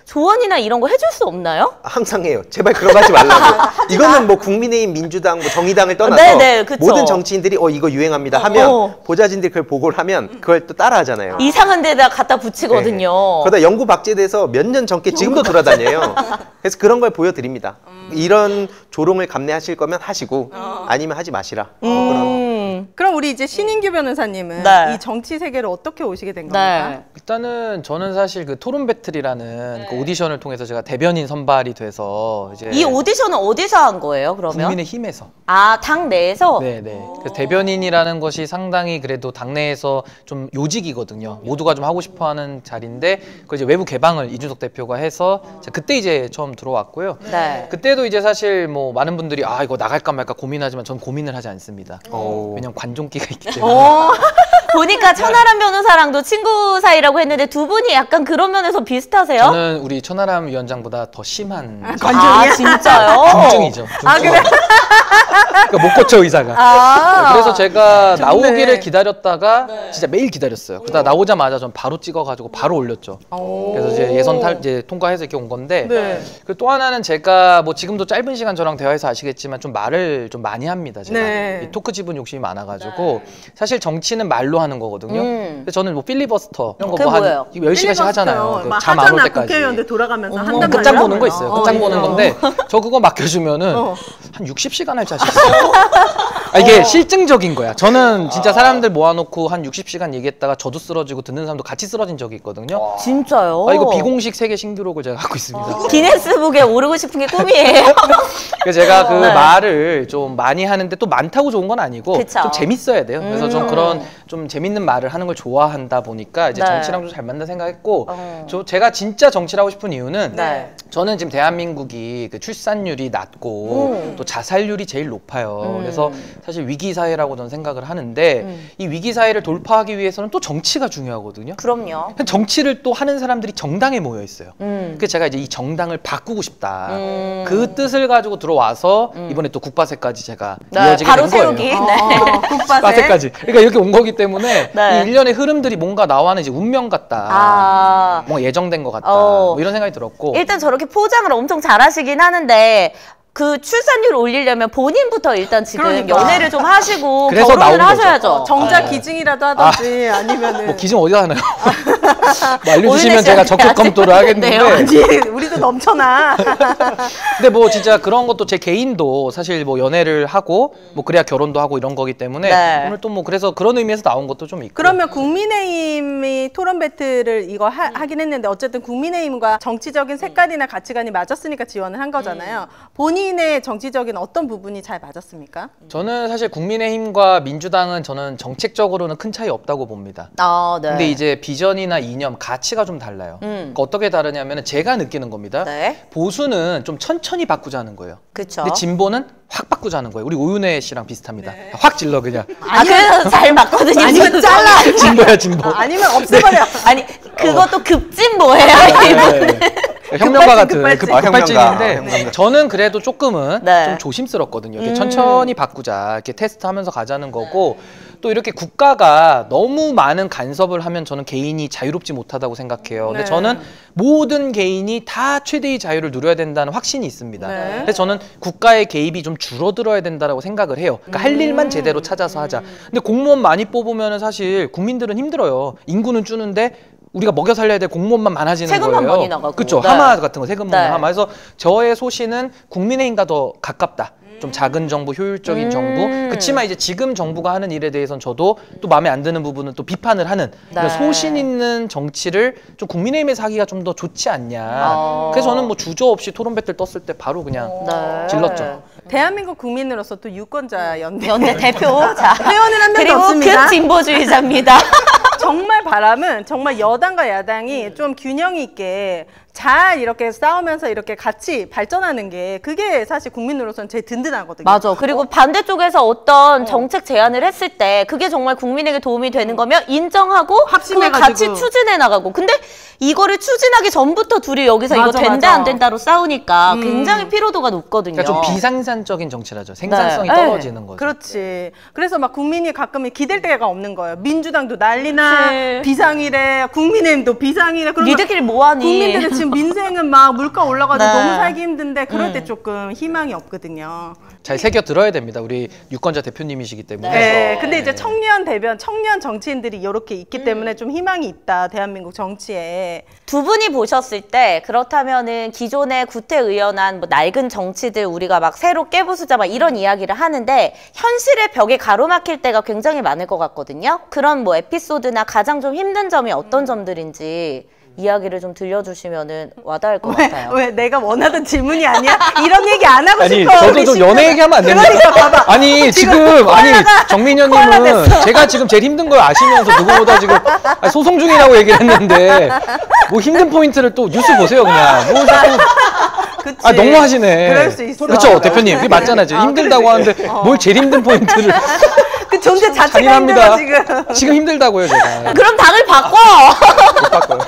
조언이나 이런 거 해줄 수 없나요? 항상 해요. 제발 그런 거 하지 말라고. 이거는 뭐 국민의힘, 민주당, 뭐 정의당을 떠나서 네네, 그쵸. 모든 정치인들이 이거 유행합니다 하면 보좌진들이 그걸 보고를 하면 그걸 또 따라 하잖아요. 이상한 데다 갖다 붙이거든요. 그러다 영구 박제돼서 몇 년 전께 지금도 돌아다녀요. 그래서 그런 걸 보여드립니다. 이런 조롱을 감내하실 거면 하시고 아니면 하지 마시라. 그럼 우리 이제 신인규 변호사님은 네. 이 정치 세계를 어떻게 오시게 된 겁니까? 네. 일단은 저는 사실 그 토론 배틀이라는 그 오디션을 통해서 제가 대변인 선발이 돼서 이제 이 오디션은 어디서 한 거예요, 그러면? 국민의힘에서. 당 내에서? 네네. 그래서 대변인이라는 것이 상당히 그래도 당내에서 좀 요직이거든요. 모두가 좀 하고 싶어하는 자리인데 그 이제 외부 개방을 이준석 대표가 해서 제가 그때 이제 처음 들어왔고요. 네. 그때도 이제 사실 뭐 많은 분들이 이거 나갈까 말까 고민하지만 전 고민을 하지 않습니다. 왜냐면 관종기가 있기 때문에. 보니까 천하람 변호사랑도 친구 사이라고 했는데 두 분이 약간 그런 면에서 비슷하세요? 저는 우리 천하람 위원장보다 더 심한 진짜요? 중증이죠. 그래? 그러니까 못 고쳐 의사가. 그래서 제가 나오기를 기다렸다가 진짜 매일 기다렸어요. 그러다 나오자마자 전 바로 찍어가지고 바로 올렸죠. 그래서 이제 이제 통과해서 이렇게 온 건데. 그리고 또 하나는 제가 뭐 지금도 짧은 시간 저랑 대화해서 아시겠지만 좀 말을 좀 많이 합니다. 제가 이 토크 지분 욕심이 많아가지고 사실 정치는 말로 하는 거거든요. 그래서 저는 뭐 필리버스터 이런 거 그게 뭐 한 뭐예요? 10시간씩 하잖아요. 잠 안 올 때까지. 국회의원들 돌아가면서 한단 끝장 말이야? 보는 거 있어요. 끝장 보는 건데 저 그거 맡겨주면은 한 60시간 할 자신 있어요. 이게 실증적인 거야. 저는 진짜 사람들 모아놓고 한 60시간 얘기했다가 저도 쓰러지고 듣는 사람도 같이 쓰러진 적이 있거든요. 진짜요? 이거 비공식 세계 신기록을 제가 갖고 있습니다. 기네스북에 오르고 싶은 게 꿈이에요. 그래서 제가 그 말을 좀 많이 하는데 또 많다고 좋은 건 아니고 그쵸. 좀 재밌어야 돼요. 그래서 좀 그런 좀 재밌는 말을 하는 걸 좋아한다 보니까 이제 네. 정치랑 좀 잘 맞는다 생각했고 제가 진짜 정치를 하고 싶은 이유는 네. 저는 지금 대한민국이 그 출산율이 낮고 또 자살률이 제일 높아요. 그래서 사실 위기 사회라고 저는 생각을 하는데 이 위기 사회를 돌파하기 위해서는 또 정치가 중요하거든요. 그럼요. 정치를 또 하는 사람들이 정당에 모여 있어요. 그래서 제가 이제 이 정당을 바꾸고 싶다. 그 뜻을 가지고 들어와서 이번에 또 국바세까지 제가 이어지게 바로 된 거예요. 세우기. 국바세까지. 그러니까 이렇게 온 거기 때문에 네. 이 일련의 흐름들이 뭔가 나와는 이제 운명 같다. 뭔가 예정된 것 같다. 뭐 이런 생각이 들었고. 일단 저렇게 포장을 엄청 잘하시긴 하는데 그 출산율을 올리려면 본인부터 일단 지금 그러니까. 연애를 좀 하시고 그래서 결혼을 나온 거죠. 하셔야죠. 정작 기증이라도 하든지 아니면은 뭐 기증 어디다 하나요? 뭐 알려주시면 오윤혜 제가 씨한테 적극 검토를 하겠는데. 아니 우리도 넘쳐나. 근데 뭐 진짜 그런 것도 제 개인도 사실 뭐 연애를 하고 뭐 그래야 결혼도 하고 이런 거기 때문에 네. 오늘 또 뭐 그래서 그런 의미에서 나온 것도 좀 있고. 그러면 국민의힘이 토론 배틀을 이거 하긴 했는데 어쨌든 국민의힘과 정치적인 색깔이나 가치관이 맞았으니까 지원을 한 거잖아요. 본인의 정치적인 어떤 부분이 잘 맞았습니까? 저는 사실 국민의힘과 민주당은 저는 정책적으로는 큰 차이 없다고 봅니다. 네. 근데 이제 비전이나 이념, 가치가 좀 달라요. 그러니까 어떻게 다르냐면 제가 느끼는 겁니다. 네. 보수는 좀 천천히 바꾸자는 거예요. 그쵸. 근데 진보는 확 바꾸자는 거예요. 우리 오윤혜 씨랑 비슷합니다. 확 질러 그냥. 그래서 잘 맞거든요. 아니면 잘라. 진보야 진보. 아니면 없애버려. 아니 그것도 급진보예요. 네. 혁명가 같은 급발진. 급발진인데 혁명가. 저는 그래도 조금은 네. 좀 조심스럽거든요. 이렇게 천천히 바꾸자, 이렇게 테스트하면서 가자는 거고 또 이렇게 국가가 너무 많은 간섭을 하면 저는 개인이 자유롭지 못하다고 생각해요. 근데 네. 저는 모든 개인이 다 최대의 자유를 누려야 된다는 확신이 있습니다. 네. 그래서 저는 국가의 개입이 좀 줄어들어야 된다고 생각을 해요. 그러니까 할 일만 제대로 찾아서 하자. 근데 공무원 많이 뽑으면 사실 국민들은 힘들어요. 인구는 주는데 우리가 먹여 살려야 될 공무원만 많아지는 세금만 거예요. 많이 나가고. 그렇죠. 네. 하마 같은 거 세금 먹는 네. 하마. 그래서 저의 소신은 국민의힘과 더 가깝다. 좀 작은 정부, 효율적인 정부. 그렇지만 이제 지금 정부가 하는 일에 대해서는 저도 또 마음에 안 드는 부분은 또 비판을 하는 네. 소신 있는 정치를 좀 국민의힘에서 하기가 좀 더 좋지 않냐. 그래서 저는 뭐 주저없이 토론 배틀 떴을 때 바로 그냥 네. 질렀죠. 대한민국 국민으로서 또 유권자 연대 대표. 자, 회원은 한 명도 그리고 없습니다. 극진보주의자입니다. 정말 바람은 정말 여당과 야당이 좀 균형 있게 잘 이렇게 싸우면서 이렇게 같이 발전하는 게 그게 사실 국민으로서는 제일 든든하거든요. 맞아. 그리고 반대쪽에서 어떤 정책 제안을 했을 때 그게 정말 국민에게 도움이 되는 거면 인정하고 그걸 합심해가지고. 같이 추진해 나가고. 근데 이거를 추진하기 전부터 둘이 여기서 이거 맞아, 된다 맞아. 안 된다로 싸우니까 굉장히 피로도가 높거든요. 그러니까 좀 비생산적인 정치라죠. 생산성이 네. 떨어지는 거죠. 그렇지. 그래서 막 국민이 가끔은 기댈 때가 없는 거예요. 민주당도 난리나, 그치. 비상이래, 국민의힘도 비상이래. 그러면 니들끼리 뭐하니? 국민들은 지금 민생은 막 물가 올라가지고 네. 너무 살기 힘든데 그럴 때 조금 희망이 없거든요. 잘 새겨 들어야 됩니다. 우리 유권자 대표님이시기 때문에. 네. 근데 이제 청년 대변, 청년 정치인들이 이렇게 있기 때문에 좀 희망이 있다. 대한민국 정치에. 두 분이 보셨을 때 그렇다면은 기존의 구태의연한 뭐 낡은 정치들 우리가 막 새로 깨부수자 막 이런 이야기를 하는데 현실의 벽에 가로막힐 때가 굉장히 많을 것 같거든요. 그런 뭐 에피소드나 가장 좀 힘든 점이 어떤 점들인지 이야기를 좀 들려주시면은 와닿을 것 같아요. 왜 내가 원하던 질문이 아니야? 이런 얘기 안 하고 아니 싶어. 저도 우리 좀 심지어. 연애 얘기하면 안 됩니까? 그러니까 봐봐. 아니 지금 아니 정민현님은 제가 지금 제일 힘든 걸 아시면서 누구보다 지금 소송 중이라고 얘기를 했는데 뭐 힘든 포인트를 또 뉴스 보세요 그냥 뭐 자꾸 그치. 너무하시네. 그럴 수 있어. 그렇죠 대표님 그게 맞잖아요. 지금 힘들다고 하는데 뭘 제일 힘든 포인트를 그 존재 자체가 힘들어 잔인합니다. 지금. 힘들다고요 제가. 그럼 당을 바꿔! 못 바꿔요.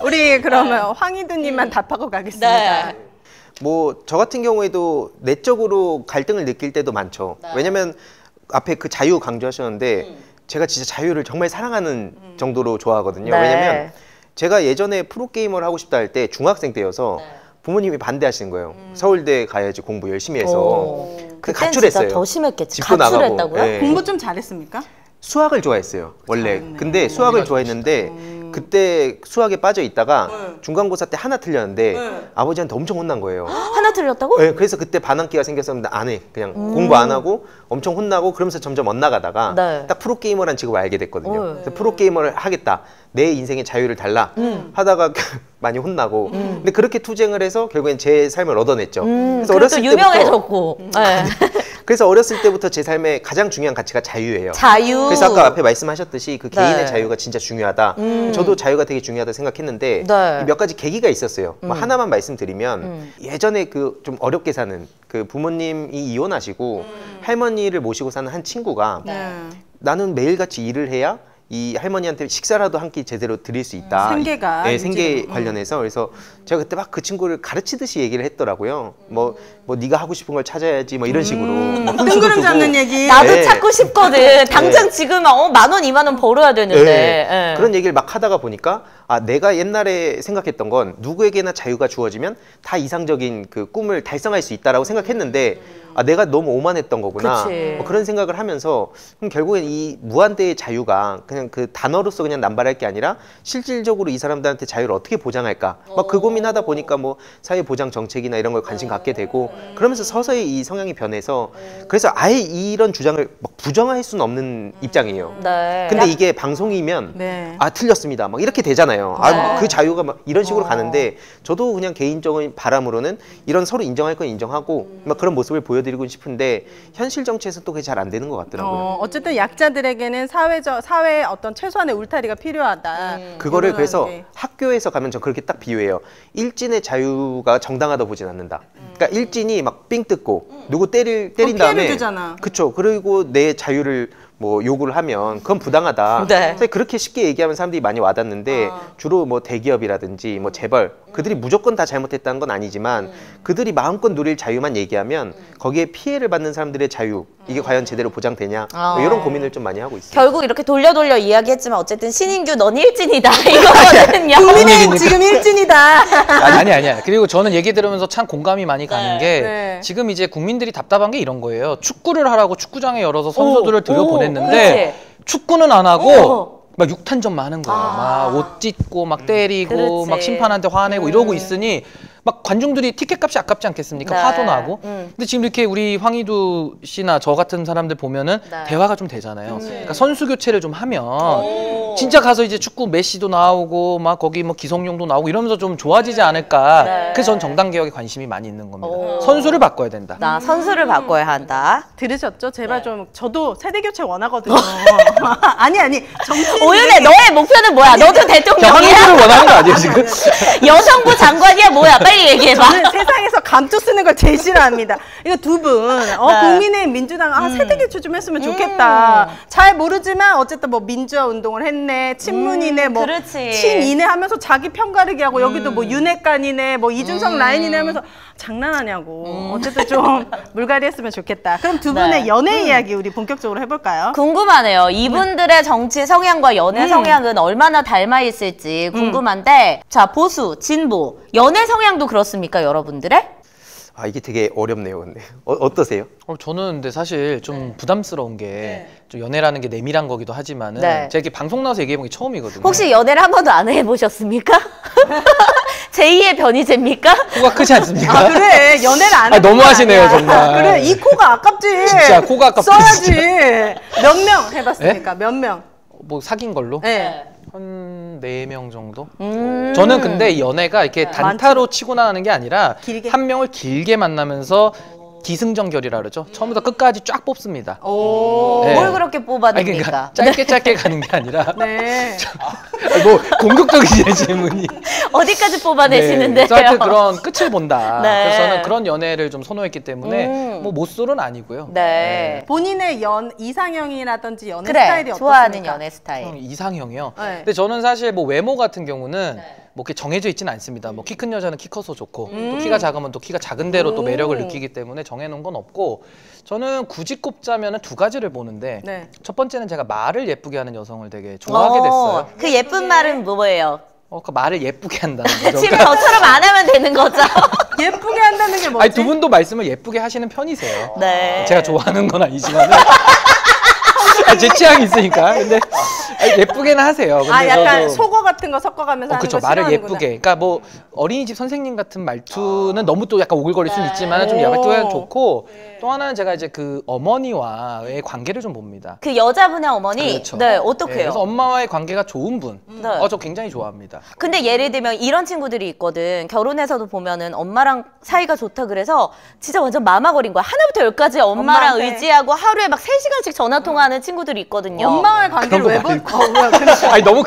우리 그러면 황희두님만 답하고 가겠습니다. 네. 뭐 저 같은 경우에도 내적으로 갈등을 느낄 때도 많죠. 왜냐면 앞에 그 자유 강조하셨는데 제가 진짜 자유를 정말 사랑하는 정도로 좋아하거든요. 네. 왜냐면 제가 예전에 프로게이머를 하고 싶다 할 때 중학생 때여서 부모님이 반대하시는 거예요. 서울대 가야지 공부 열심히 해서. 그 그땐 가출했어요. 진짜 더 심했겠지. 집도 나가고. 가출했다고요? 예. 공부 좀 잘했습니까? 수학을 좋아했어요 원래. 근데 수학을 좋아했는데 그때 수학에 빠져 있다가 중간고사 때 하나 틀렸는데 아버지한테 엄청 혼난 거예요. 하나 틀렸다고? 네, 그래서 그때 반항기가 생겼었는데 안 해. 그냥 공부 안 하고 엄청 혼나고 그러면서 점점 엇나가다가 네. 딱 프로게이머라는 직업을 알게 됐거든요. 그래서 프로게이머를 하겠다. 내 인생의 자유를 달라. 하다가 많이 혼나고. 근데 그렇게 투쟁을 해서 결국엔 제 삶을 얻어냈죠. 그래서 그래서 유명해졌고. 네. 그래서 어렸을 때부터 제 삶의 가장 중요한 가치가 자유예요. 자유. 그래서 아까 앞에 말씀하셨듯이 그 개인의 네. 자유가 진짜 중요하다. 저도 자유가 되게 중요하다 생각했는데 네. 몇 가지 계기가 있었어요. 뭐 하나만 말씀드리면 예전에 그 좀 어렵게 사는 그 부모님이 이혼하시고 할머니를 모시고 사는 한 친구가 나는 매일같이 일을 해야 이 할머니한테 식사라도 한 끼 제대로 드릴 수 있다. 생계가 네, 생계 유지로. 관련해서 그래서 제가 그때 막 그 친구를 가르치듯이 얘기를 했더라고요. 뭐 네가 하고 싶은 걸 찾아야지 뭐 이런 식으로 뭐 훈수도 뜬구름 주고. 잡는 얘기. 나도 네. 찾고 싶거든. 당장 지금 10,000원, 20,000원 벌어야 되는데. 네. 예. 그런 얘기를 막 하다가 보니까 아 내가 옛날에 생각했던 건 누구에게나 자유가 주어지면 다 이상적인 그 꿈을 달성할 수 있다라고 생각했는데 아 내가 너무 오만했던 거구나. 그치. 뭐 그런 생각을 하면서 그럼 결국엔 이 무한대의 자유가 그냥 그 단어로서 그냥 남발할 게 아니라 실질적으로 이 사람들한테 자유를 어떻게 보장할까 막 그 고민하다 보니까 뭐 사회보장 정책이나 이런 걸 관심 갖게 되고 그러면서 서서히 이 성향이 변해서 그래서 아예 이런 주장을 막 부정할 수는 없는 입장이에요. 네. 근데 이게 방송이면 네. 아 틀렸습니다 막 이렇게 되잖아요. 아 그 자유가 막 이런 식으로 가는데 저도 그냥 개인적인 바람으로는 이런 서로 인정할 건 인정하고 막 그런 모습을 보여드리고 싶은데 현실 정치에서 또 그게 잘 안 되는 것 같더라고요. 어쨌든 약자들에게는 사회 어떤 최소한의 울타리가 필요하다. 그거를 이런 그래서 게. 학교에서 가면 저 그렇게 딱 비유해요. 일진의 자유가 정당하다 보진 않는다. 그러니까 일진이 막 삥 뜯고 누구 때린 피해를 다음에 주잖아. 그쵸. 그리고 내 자유를 뭐 요구를 하면 그건 부당하다. 네. 사실 그렇게 쉽게 얘기하면 사람들이 많이 와닿는데 주로 뭐 대기업이라든지 뭐 재벌 그들이 무조건 다 잘못했다는 건 아니지만 그들이 마음껏 누릴 자유만 얘기하면 거기에 피해를 받는 사람들의 자유 이게 과연 제대로 보장되냐 뭐 이런 고민을 좀 많이 하고 있어요. 결국 이렇게 돌려 이야기했지만 어쨌든 신인규 넌 일진이다 이거거든요. 국민의힘 지금 일진이다. 아니야. 그리고 저는 얘기 들으면서 참 공감이 많이 가는 게 네. 지금 이제 국민들이 답답한 게 이런 거예요. 축구를 하라고 축구장에 열어서 선수들을 들여보냈는데 그렇지. 축구는 안 하고 막 육탄전만 하는 거예요. 막 옷 찢고 막 때리고 그렇지. 막 심판한테 화내고 이러고 있으니 막 관중들이 티켓 값이 아깝지 않겠습니까? 네. 화도 나고. 근데 지금 이렇게 우리 황희두 씨나 저 같은 사람들 보면은 네. 대화가 좀 되잖아요. 그러니까 선수 교체를 좀 하면 진짜 가서 이제 축구 메시도 나오고 막 거기 뭐 기성용도 나오고 이러면서 좀 좋아지지 않을까. 네. 그래서 전 정당 개혁에 관심이 많이 있는 겁니다. 선수를 바꿔야 된다. 나 선수를 바꿔야 한다. 들으셨죠? 제발 좀 저도 세대 교체 원하거든요. 아니 정치 오윤혜 너의 목표는 뭐야? 너도 자, 대통령이야? 황희두를 원하는 거 아니에요 지금? 여성부 장관이야 뭐야? 빨리 얘기해봐. 저는 세상에서 감투 쓰는 걸 제일 싫어합니다. 이거 두 분, 네. 국민의힘 민주당 세대 교체 좀 했으면 좋겠다. 잘 모르지만 어쨌든 뭐 민주화 운동을 했네, 친문이네, 뭐 그렇지. 친이네 하면서 자기 편가르기 하고 여기도 뭐 윤핵관이네, 뭐 이준석 라인이네 하면서 장난하냐고. 어쨌든 좀 물갈이 했으면 좋겠다. 그럼 두 분의 네. 연애 이야기 우리 본격적으로 해볼까요? 궁금하네요. 이분들의 정치 성향과 연애 성향은 얼마나 닮아 있을지 궁금한데, 자, 보수, 진보, 연애 성향도 그렇습니까, 여러분들의? 아 이게 되게 어렵네요. 근데 어떠세요? 저는 근데 사실 좀 부담스러운 게 좀 연애라는 게 내밀한 거기도 하지만은 네. 제가 이렇게 방송 나와서 얘기해본 게 처음이거든요. 혹시 연애를 한 번도 안 해보셨습니까? 제2의 변희재입니까? 코가 크지 않습니까? 아 그래 연애를 안 아니, 해본 너무하시네요, 거 아니야. 정말. 그래 이 코가 아깝지. 진짜 코가 아깝다, 써야지. 몇 명 해봤습니까? 몇 명? 뭐 사귄 걸로? 네. 한 4명 정도? 저는 근데 이 연애가 이렇게 단타로 치고 나가는 게 아니라 길게? 한 명을 길게 만나면서 기승전결이라 그러죠. 처음부터 끝까지 쫙 뽑습니다. 오. 네. 뭘 그렇게 아니, 뽑아냅니까? 그러니까 짧게 가는 게 아니라 네. 뭐 공격적이시네 질문이. 어디까지 뽑아내시는데요? 그래서 하여튼 그런 끝을 본다. 네. 그래서 저는 그런 연애를 좀 선호했기 때문에 뭐 못쏠은 아니고요. 네. 본인의 이상형이라든지 연애 그래, 스타일이 좋아하는 어떻습니까? 연애 스타일. 이상형이요. 네. 근데 저는 사실 뭐 외모 같은 경우는 뭐 이렇게 정해져 있지는 않습니다. 뭐 키 큰 여자는 키 커서 좋고 또 키가 작으면 또 키가 작은 대로 또 매력을 느끼기 때문에 정해놓은 건 없고 저는 굳이 꼽자면은 두 가지를 보는데 네. 첫 번째는 제가 말을 예쁘게 하는 여성을 되게 좋아하게 됐어요. 그 예쁜 말은 뭐예요? 그 말을 예쁘게 한다는 거죠. 지금 저처럼 안 하면 되는 거죠? 예쁘게 한다는 게 뭐지? 아니 두 분도 말씀을 예쁘게 하시는 편이세요. 네. 제가 좋아하는 건 아니지만 제 취향이 있으니까. 근데 예쁘게는 하세요. 근데 아 약간 저도- 속어 같은 거 섞어가면서 하는 그렇죠. 거 말을 싫어하는구나. 예쁘게. 그러니까 뭐 어린이집 선생님 같은 말투는 너무 또 약간 오글거릴 수는 있지만 좀 말투가 좋고 또 하나는 제가 이제 그 어머니와의 관계를 좀 봅니다. 그 여자분의 어머니? 그렇죠. 네, 네, 어떡해요? 그래서 엄마와의 관계가 좋은 분. 네. 저 굉장히 좋아합니다. 근데 예를 들면 이런 친구들이 있거든. 결혼해서도 보면은 엄마랑 사이가 좋다 그래서 진짜 완전 마마거린 거야. 하나부터 열까지 엄마랑 엄마한테. 의지하고 하루에 막 3시간씩 전화 통화하는 친구들이 있거든요. 엄마와의 관계를 왜 그런 본? 거 뭐야? 근데 아니 너무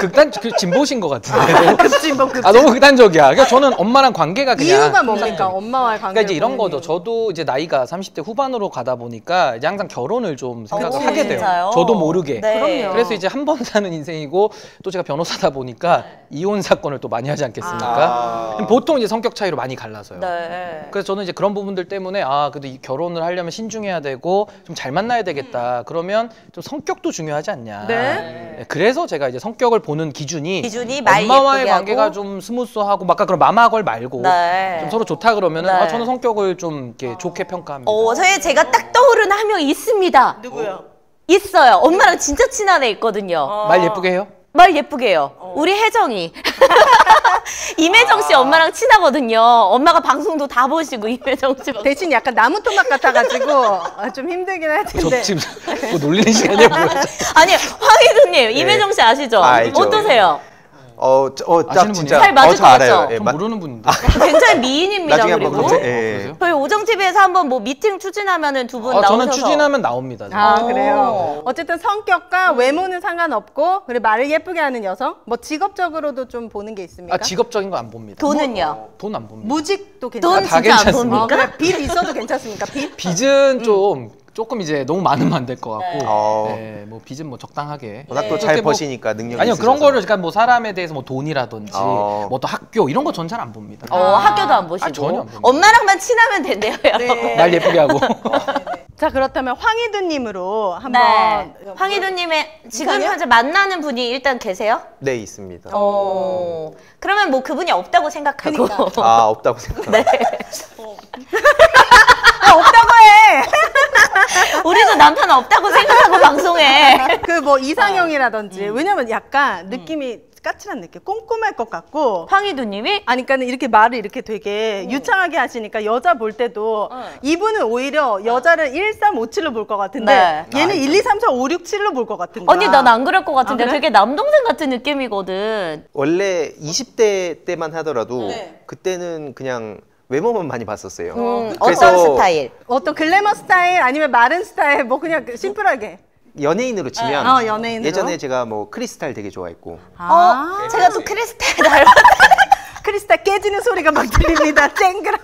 진보신 것 같은데. 급진보 급진. 너무 극단적이야. 그러니까 저는 엄마랑 관계가 그냥 이유가 뭡니까? 엄마와의 관계. 그러니까 이제 이런 거죠. 저도 이제 나이가 30대 후반으로 가다 보니까 이제 항상 결혼을 좀 생각을 그치. 하게 돼요. 진짜요? 저도 모르게. 네. 그럼요. 그래서 이제 한 번 사는 인생이고 또 제가 변호사다 보니까 이혼 사건을 또 많이 하지 않겠습니까? 보통 이제 성격 차이로 많이 갈라서요. 네. 그래서 저는 이제 그런 부분들 때문에 그래도 이 결혼을 하려면 신중해야 되고 좀 잘 만나야 되겠다. 그러면 좀 성격도 중요하지 않냐. 네. 그래서 제가 이제 성격을 보는 기준이 말 엄마와의 예쁘게 관계가 하고. 좀 스무스하고 막 아까 그런 마마걸 말고 네. 좀 서로 좋다 그러면은 네. 저는 성격을 좀 이렇게 좋게 평가합니다. 제가 딱 떠오르는 한 명 있습니다. 누구요? 있어요. 엄마랑 진짜 친한 애 있거든요. 말 예쁘게 해요? 말 예쁘게 해요. 우리 혜정이. 임혜정 씨 엄마랑 친하거든요. 엄마가 방송도 다 보시고 임혜정 씨 방송. 대신 약간 나무 토막 같아가지고 좀 힘들긴 할 저 텐데. 지금 뭐 놀리는 시간이야 뭐야? 아니 황희두님 임혜정 씨 아시죠? 알죠. 어떠세요? 아시는 진짜 잘 맞을 저 것 알아요. 같죠? 예, 좀 마- 모르는 분인데. 굉장히 미인입니다. 나중에 그리고 한번 검색. 예. 그러세요? 저희 오정TV에서 한번 뭐 미팅 추진하면은 두 분 나오셔서 저는 추진하면 나옵니다. 아 오. 그래요. 어쨌든 성격과 외모는 상관없고 그리고 말을 예쁘게 하는 여성. 뭐 직업적으로도 좀 보는 게 있습니까? 직업적인 거 안 봅니다. 돈은요? 돈 안 봅니다. 무직도 돈 괜찮아. 다 진짜 안 괜찮습니다. 봅니까? 그래 빚 있어도 괜찮습니까? 빚? 빚은 조금 이제 너무 많으면 안 될 것 같고, 어. 네, 뭐 빚은 뭐 적당하게. 워낙 또 그렇게 잘 뭐- 버시니까 능력이 아니요 그런 있으셔서. 거를 그러니까 뭐 사람에 대해서 뭐 돈이라든지 어. 뭐 또 학교 이런 거 전 잘 안 봅니다. 학교도 안 보시고 전혀 안 봅니다. 엄마랑만 친하면 된대요, 여러분. 말 예쁘게 하고. 자 그렇다면 황희두님으로 한번 네. 황희두님의 지금 이상해요? 현재 만나는 분이 일단 계세요? 네 있습니다. 그러면 뭐 그분이 없다고 생각하고. 없다고 생각합니다. 네. 없다고 해. 우리도 남편 없다고 생각하고 방송해. 그 뭐 이상형이라든지 왜냐면 약간 느낌이 까칠한 느낌, 꼼꼼할 것 같고. 황희두님이 아니, 그러니까 이렇게 말을 이렇게 되게 유창하게 하시니까 여자 볼 때도 이분은 오히려 여자를 1, 3, 5, 7로 볼 것 같은데 네. 얘는 1, 2, 3, 4, 5, 6, 7로 볼 것 같은 거야. 언니 난 안 그럴 것 같은데 아, 그래? 되게 남동생 같은 느낌이거든. 원래 20대 때만 하더라도 네. 그때는 그냥 외모만 많이 봤었어요. 어떤 스타일? 어떤 글래머 스타일 아니면 마른 스타일 뭐 그냥 심플하게. 연예인으로 치면 연예인으로. 예전에 제가 뭐 크리스탈 되게 좋아했고 제가 또 크리스탈 닮았. 크리스탈 깨지는 소리가 막 들립니다. 쨍그랑.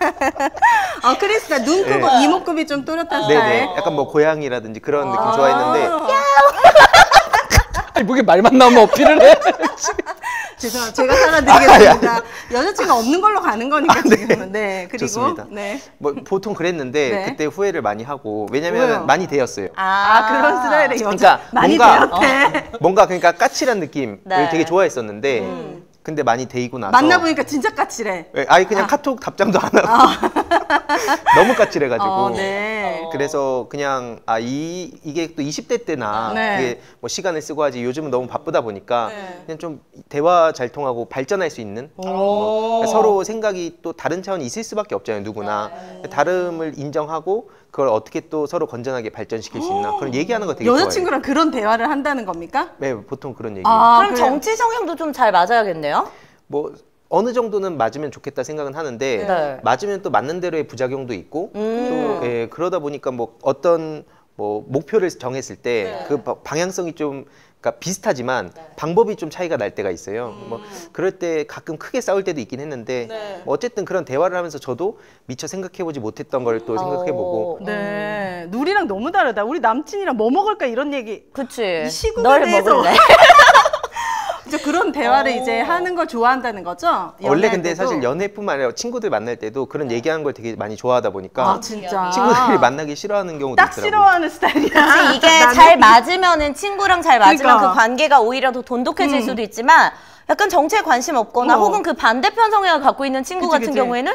크리스탈 눈 크고 이목구비 좀 또렷한 스타일. 네네 약간 뭐 고양이라든지 그런 느낌 좋아했는데 아니 뭐게 말만 나오면 어필을 해. 죄송합니다. 제가 사과드리겠습니다. 여자친구 없는 걸로 가는 거니까 지금은. 네. 그리고 좋습니다. 네. 뭐 보통 그랬는데 네. 그때 후회를 많이 하고 왜요? 왜냐면 많이 되었어요. 그런 스타일의 여자. 그러니까 많이 뭔가 되었대. 뭔가 그러니까 까칠한 느낌을 네. 되게 좋아했었는데 근데 많이 데이고 나서 만나보니까 진짜 까칠해. 아예 그냥 카톡 답장도 안 하고 너무 까칠해가지고 네. 그래서 그냥 이게 또 20대 때나 네. 이게 뭐 시간을 쓰고 하지 요즘은 너무 바쁘다 보니까 네. 그냥 좀 대화 잘 통하고 발전할 수 있는 그러니까 서로 생각이 또 다른 차원이 있을 수밖에 없잖아요 누구나 다름을 인정하고 그걸 어떻게 또 서로 건전하게 발전시킬 수 있나 그런 얘기하는 거 되게 좋아해요. 여자친구랑 그런 대화를 한다는 겁니까? 네 보통 그런 얘기. 그럼 그래요? 정치 성향도 좀 잘 맞아야겠네요. 뭐 어느 정도는 맞으면 좋겠다 생각은 하는데 네. 맞으면 또 맞는 대로의 부작용도 있고 또 그러다 보니까 뭐 어떤 뭐 목표를 정했을 때 그 방향성이 좀 그러니까 비슷하지만 방법이 좀 차이가 날 때가 있어요. 뭐 그럴 때 가끔 크게 싸울 때도 있긴 했는데 뭐 어쨌든 그런 대화를 하면서 저도 미처 생각해보지 못했던 걸 또 생각해보고 네. 우리랑 너무 다르다. 우리 남친이랑 뭐 먹을까 이런 얘기. 그치. 이 시국에 널 대해서. 먹을래? 이제 그런 대화를 이제 하는 걸 좋아한다는 거죠? 원래 연애할 근데 때도? 사실 연애뿐만 아니라 친구들 만날 때도 그런 얘기하는 걸 되게 많이 좋아하다 보니까 진짜. 친구들이 만나기 싫어하는 경우도 딱 있더라고요. 싫어하는 스타일이야. 이게 잘 맞으면은 친구랑 잘 맞으면 그러니까. 그 관계가 오히려 더 돈독해질 수도 있지만 약간 정치에 관심 없거나 혹은 그 반대편 성향을 갖고 있는 친구 그치, 같은 그치. 경우에는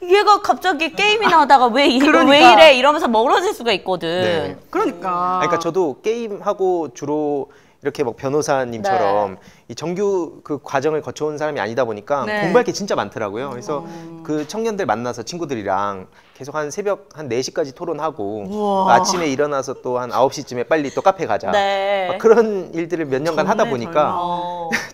얘가 갑자기 게임이나 하다가 왜 그러니까. 이래 이러면서 멀어질 수가 있거든. 네. 그러니까. 그러니까 저도 게임하고 주로 이렇게 막 변호사님처럼 이 정규 그 과정을 거쳐온 사람이 아니다 보니까 네. 공부할 게 진짜 많더라고요. 그래서 그 청년들 만나서 친구들이랑 계속 한 새벽 한 4시까지 토론하고 우와. 아침에 일어나서 또 한 9시쯤에 빨리 또 카페 가자. 네. 막 그런 일들을 몇 년간 하다 젊네, 보니까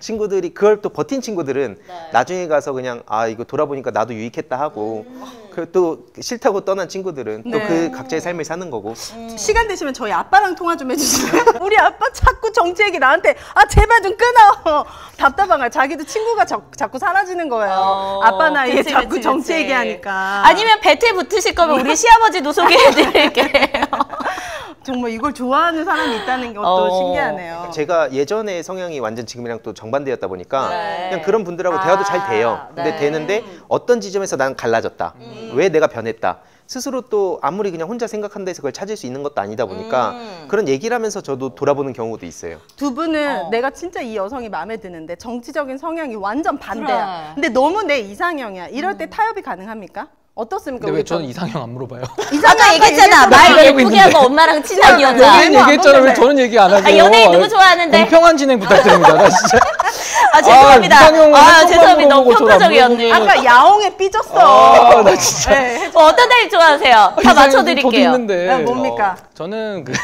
친구들이 그걸 또 버틴 친구들은 나중에 가서 그냥 이거 돌아보니까 나도 유익했다 하고 그 또 싫다고 떠난 친구들은 또 네. 그 각자의 삶을 사는 거고 시간 되시면 저희 아빠랑 통화 좀 해주세요. 우리 아빠 자꾸 정치 얘기 나한테 제발 좀 끊어. 답답한 거야. 자기도 친구가 자꾸 사라지는 거예요. 아빠 나이에 그치, 자꾸 그치, 정치 그치. 얘기하니까. 아니면 배틀 붙으실 거면 우리 시아버지도 소개해드릴게요. 정말 이걸 좋아하는 사람이 있다는 것도 신기하네요. 제가 예전에 성향이 완전 지금이랑 또 정반대였다 보니까 네. 그냥 그런 분들하고 대화도 잘 돼요. 근데 네. 되는데 어떤 지점에서 난 갈라졌다. 왜 내가 변했다. 스스로 또 아무리 그냥 혼자 생각한 데서 그걸 찾을 수 있는 것도 아니다 보니까 그런 얘기를 하면서 저도 돌아보는 경우도 있어요. 두 분은 내가 진짜 이 여성이 마음에 드는데 정치적인 성향이 완전 반대야. 그래. 근데 너무 내 이상형이야. 이럴 때 타협이 가능합니까? 어떻습니까? 근데 왜 우리 저는 좀- 이상형 안 물어봐요? 아까 얘기했잖아. 말 예쁘게 하고 엄마랑 친한 여자. 연예인 얘기했잖아. 왜 저는 얘기 안 하세요? 연예인 누구 좋아하는데? 공평한 진행 부탁드립니다. 나 진짜. 죄송합니다. 이상형은 죄송합니다. 너무 물어보고 저를 안 평가적이었네요. 아까 야옹에 삐졌어. 나 진짜. 네, 어떤 타입 좋아하세요? 다 이상형 맞춰드릴게요. 저도 있는데. 네, 뭡니까? 저는 그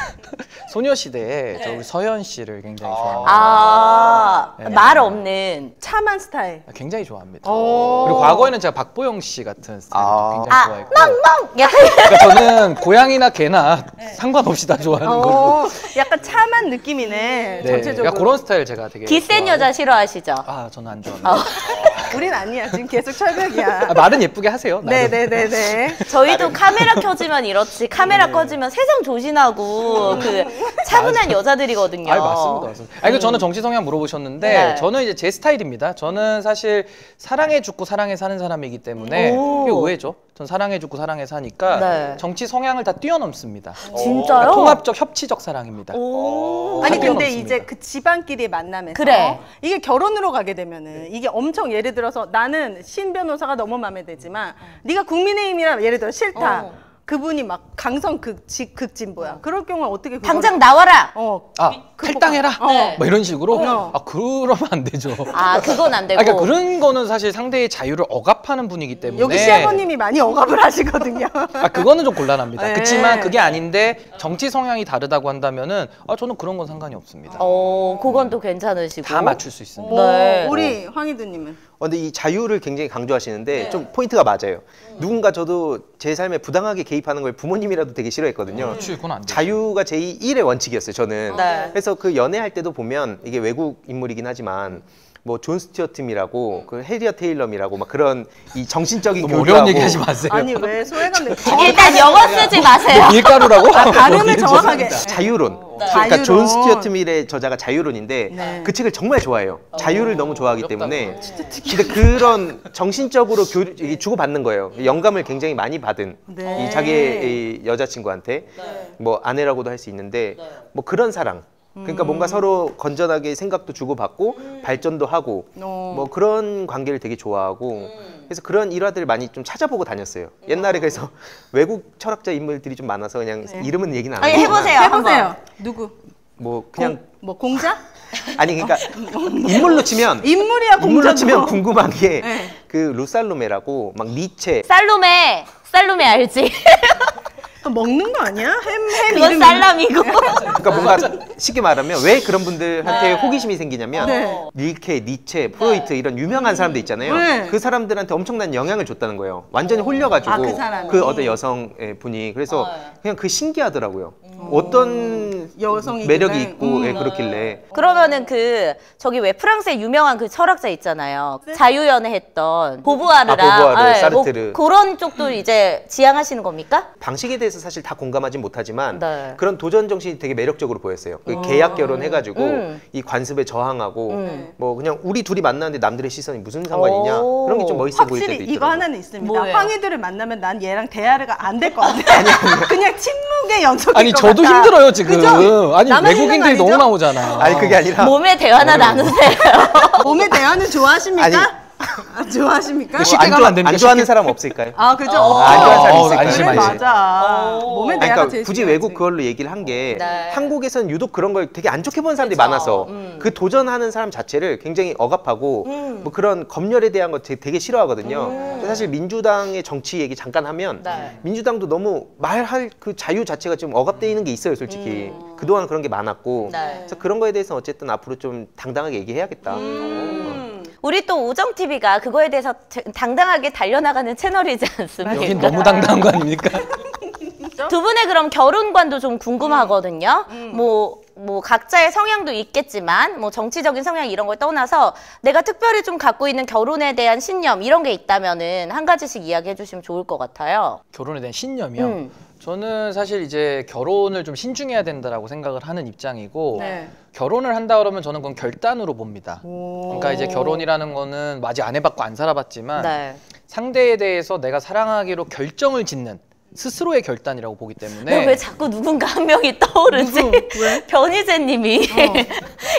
소녀시대에 저 우리 서현 씨를 굉장히 좋아합니다. 네. 말 없는. 참한 스타일. 굉장히 좋아합니다. 그리고 과거에는 제가 박보영 씨 같은 스타일도 굉장히 좋아했고. 약간 그러니까 저는 고양이나 개나 상관없이 다 좋아하는 걸로. 약간 참한 느낌이네. 네, 전체적으로. 약간 그런 스타일 제가 되게. 기센 좋아하고. 여자 싫어하시죠? 저는 안 좋아합니다. 우린 아니야. 지금 계속 철벽이야. 말은 예쁘게 하세요. 나름. 네네네네. 저희도 카메라 켜지면 이렇지. 카메라 꺼지면 세상 조신하고 그 차분한 여자들이거든요. 맞습니다. 이거 저는 정치 성향 물어보셨는데 네. 저는 이제 제 스타일입니다. 저는 사실 사랑해 죽고 사랑해 사는 사람이기 때문에 이게 의외죠. 전 사랑해 죽고 사랑해 사니까 네. 정치 성향을 다 뛰어넘습니다. 진짜요? 그러니까 통합적 협치적 사랑입니다. 아니 근데 뛰어넘습니다. 이제 그 집안끼리 만나면서 그래. 이게 결혼으로 가게 되면은 이게 엄청 예를 들어서 나는 신 변호사가 너무 마음에 들지만 네가 국민의힘이라 예를 들어 싫다. 그분이 막 강성 극진보야. 그럴 경우는 어떻게 당장 나와라. 탈당해라. 뭐 이런 식으로. 그러면 안 되죠. 그건 안 되고. 그러니까 그런 거는 사실 상대의 자유를 억압하는 분이기 때문에. 여기 시아버님이 많이 억압을 하시거든요. 그거는 좀 곤란합니다. 네. 그렇지만 그게 아닌데 정치 성향이 다르다고 한다면은 저는 그런 건 상관이 없습니다. 그건 또 괜찮으시고. 다 맞출 수 있습니다. 네. 우리 황희두님은? 근데 이 자유를 굉장히 강조하시는데 좀 포인트가 맞아요. 누군가 저도 제 삶에 부당하게 개입하는 걸 부모님이라도 되게 싫어했거든요. 그렇지, 그건 안 돼. 자유가 제1의 원칙이었어요, 저는. 네. 그래서 그 연애할 때도 보면 이게 외국 인물이긴 하지만 뭐 존 스튜어트미라고 그 해리어 테일러미라고 막 그런 이 정신적인 너무 교류하고 어려운 얘기 하지 마세요. 아니 왜 소외감 내? 일단 영어 쓰지 마세요. 밀가루라고? 발음을 정확하게. 자유론. 네. 그러니까 자유론. 존 스튜어트 밀의 저자가 자유론인데 네. 그 책을 정말 좋아해요. 자유를 너무 좋아하기 때문에. 근데 그런 정신적으로 이게 주고받는 거예요. 영감을 굉장히 많이 받은 네. 이 자기의 이 여자친구한테 뭐 아내라고도 할 수 있는데 뭐 그런 사랑. 그러니까 뭔가 서로 건전하게 생각도 주고받고 발전도 하고 뭐 그런 관계를 되게 좋아하고 그래서 그런 일화들을 많이 좀 찾아보고 다녔어요. 옛날에 그래서 외국 철학자 인물들이 좀 많아서 그냥 이름은 얘기는 안 하고 해보세요. 해보세요. 누구? 뭐 그냥 뭐 공자? 아니 그러니까 인물로 치면 인물이야 공자도. 인물로 치면 궁금한 게 네. 그 루살로메라고 막 니체 살로메 알지? 먹는 거 아니야? 햄 그건 이름이- 살람이고. 그러니까 뭔가 쉽게 말하면 왜 그런 분들한테 호기심이 생기냐면 네. 릴케, 니체, 프로이트 이런 유명한 사람들 있잖아요. 네. 그 사람들한테 엄청난 영향을 줬다는 거예요. 완전히 홀려가지고 그 사람이. 그 어떤 여성의 분이 그래서 그냥 그 신기하더라고요. 어떤 여성이길래. 매력이 있고 그렇길래 그러면은 저기 왜 프랑스의 유명한 그 철학자 있잖아요. 자유연애했던 보부아르랑 보부아르, 사르트르. 뭐 그런 쪽도 이제 지향하시는 겁니까? 방식에 대해서 사실 다 공감하진 못하지만 네. 그런 도전 정신이 되게 매력적으로 보였어요. 그 계약 결혼해가지고 이 관습에 저항하고 뭐 그냥 우리 둘이 만나는데 남들의 시선이 무슨 상관이냐 오. 그런 게 좀 멋있어 보일 때도 확실히 있더라고요. 이거 하나는 있습니다. 뭐예요? 황희들을 만나면 난 얘랑 대화가 안 될 것 같아. 그냥 침묵의 연속일 아니 것 저도 같다. 힘들어요 지금. 그죠? 아니 나만 외국인들이 힘든 거 너무 아니죠? 나오잖아. 아니 그게 아니라 몸의 대화나 나누세요. 몸의 대화는 좋아하십니까? 아니. 좋아하십니까? 쉽게 가면 안 됩니까? 안 좋아하는 사람 없을까요? 그죠? 안 좋아하는 사람이 있을까요? 안심, 그래, 안심. 맞아. 몸의 아니, 대화가 그러니까 제일 굳이 중요하지. 외국 그걸로 얘기를 한 게 네. 한국에서는 유독 그런 걸 되게 안 좋게 보는 사람들이 많아서 그 도전하는 사람 자체를 굉장히 억압하고 뭐 그런 검열에 대한 거 되게 싫어하거든요. 사실 민주당의 정치 얘기 잠깐 하면 네. 민주당도 너무 말할 그 자유 자체가 좀 억압되어 있는 게 있어요, 솔직히. 그동안 그런 게 많았고. 네. 그래서 그런 거에 대해서 어쨌든 앞으로 좀 당당하게 얘기해야겠다. 우리 또 우정 TV가 그거에 대해서 당당하게 달려나가는 채널이지 않습니까? 여긴 너무 당당한 거 아닙니까? 두 분의 그럼 결혼관도 좀 궁금하거든요. 뭐 각자의 성향도 있겠지만 뭐 정치적인 성향 이런 걸 떠나서 내가 특별히 좀 갖고 있는 결혼에 대한 신념 이런 게 있다면은 한 가지씩 이야기해 주시면 좋을 것 같아요. 결혼에 대한 신념이요. 저는 사실 이제 결혼을 좀 신중해야 된다라고 생각을 하는 입장이고 네. 결혼을 한다 그러면 저는 그건 결단으로 봅니다. 그러니까 이제 결혼이라는 거는 아직 안 해봤고 안 살아봤지만 네. 상대에 대해서 내가 사랑하기로 결정을 짓는 스스로의 결단이라고 보기 때문에 너 왜 자꾸 누군가 한 명이 떠오르지? 왜? 변희재님이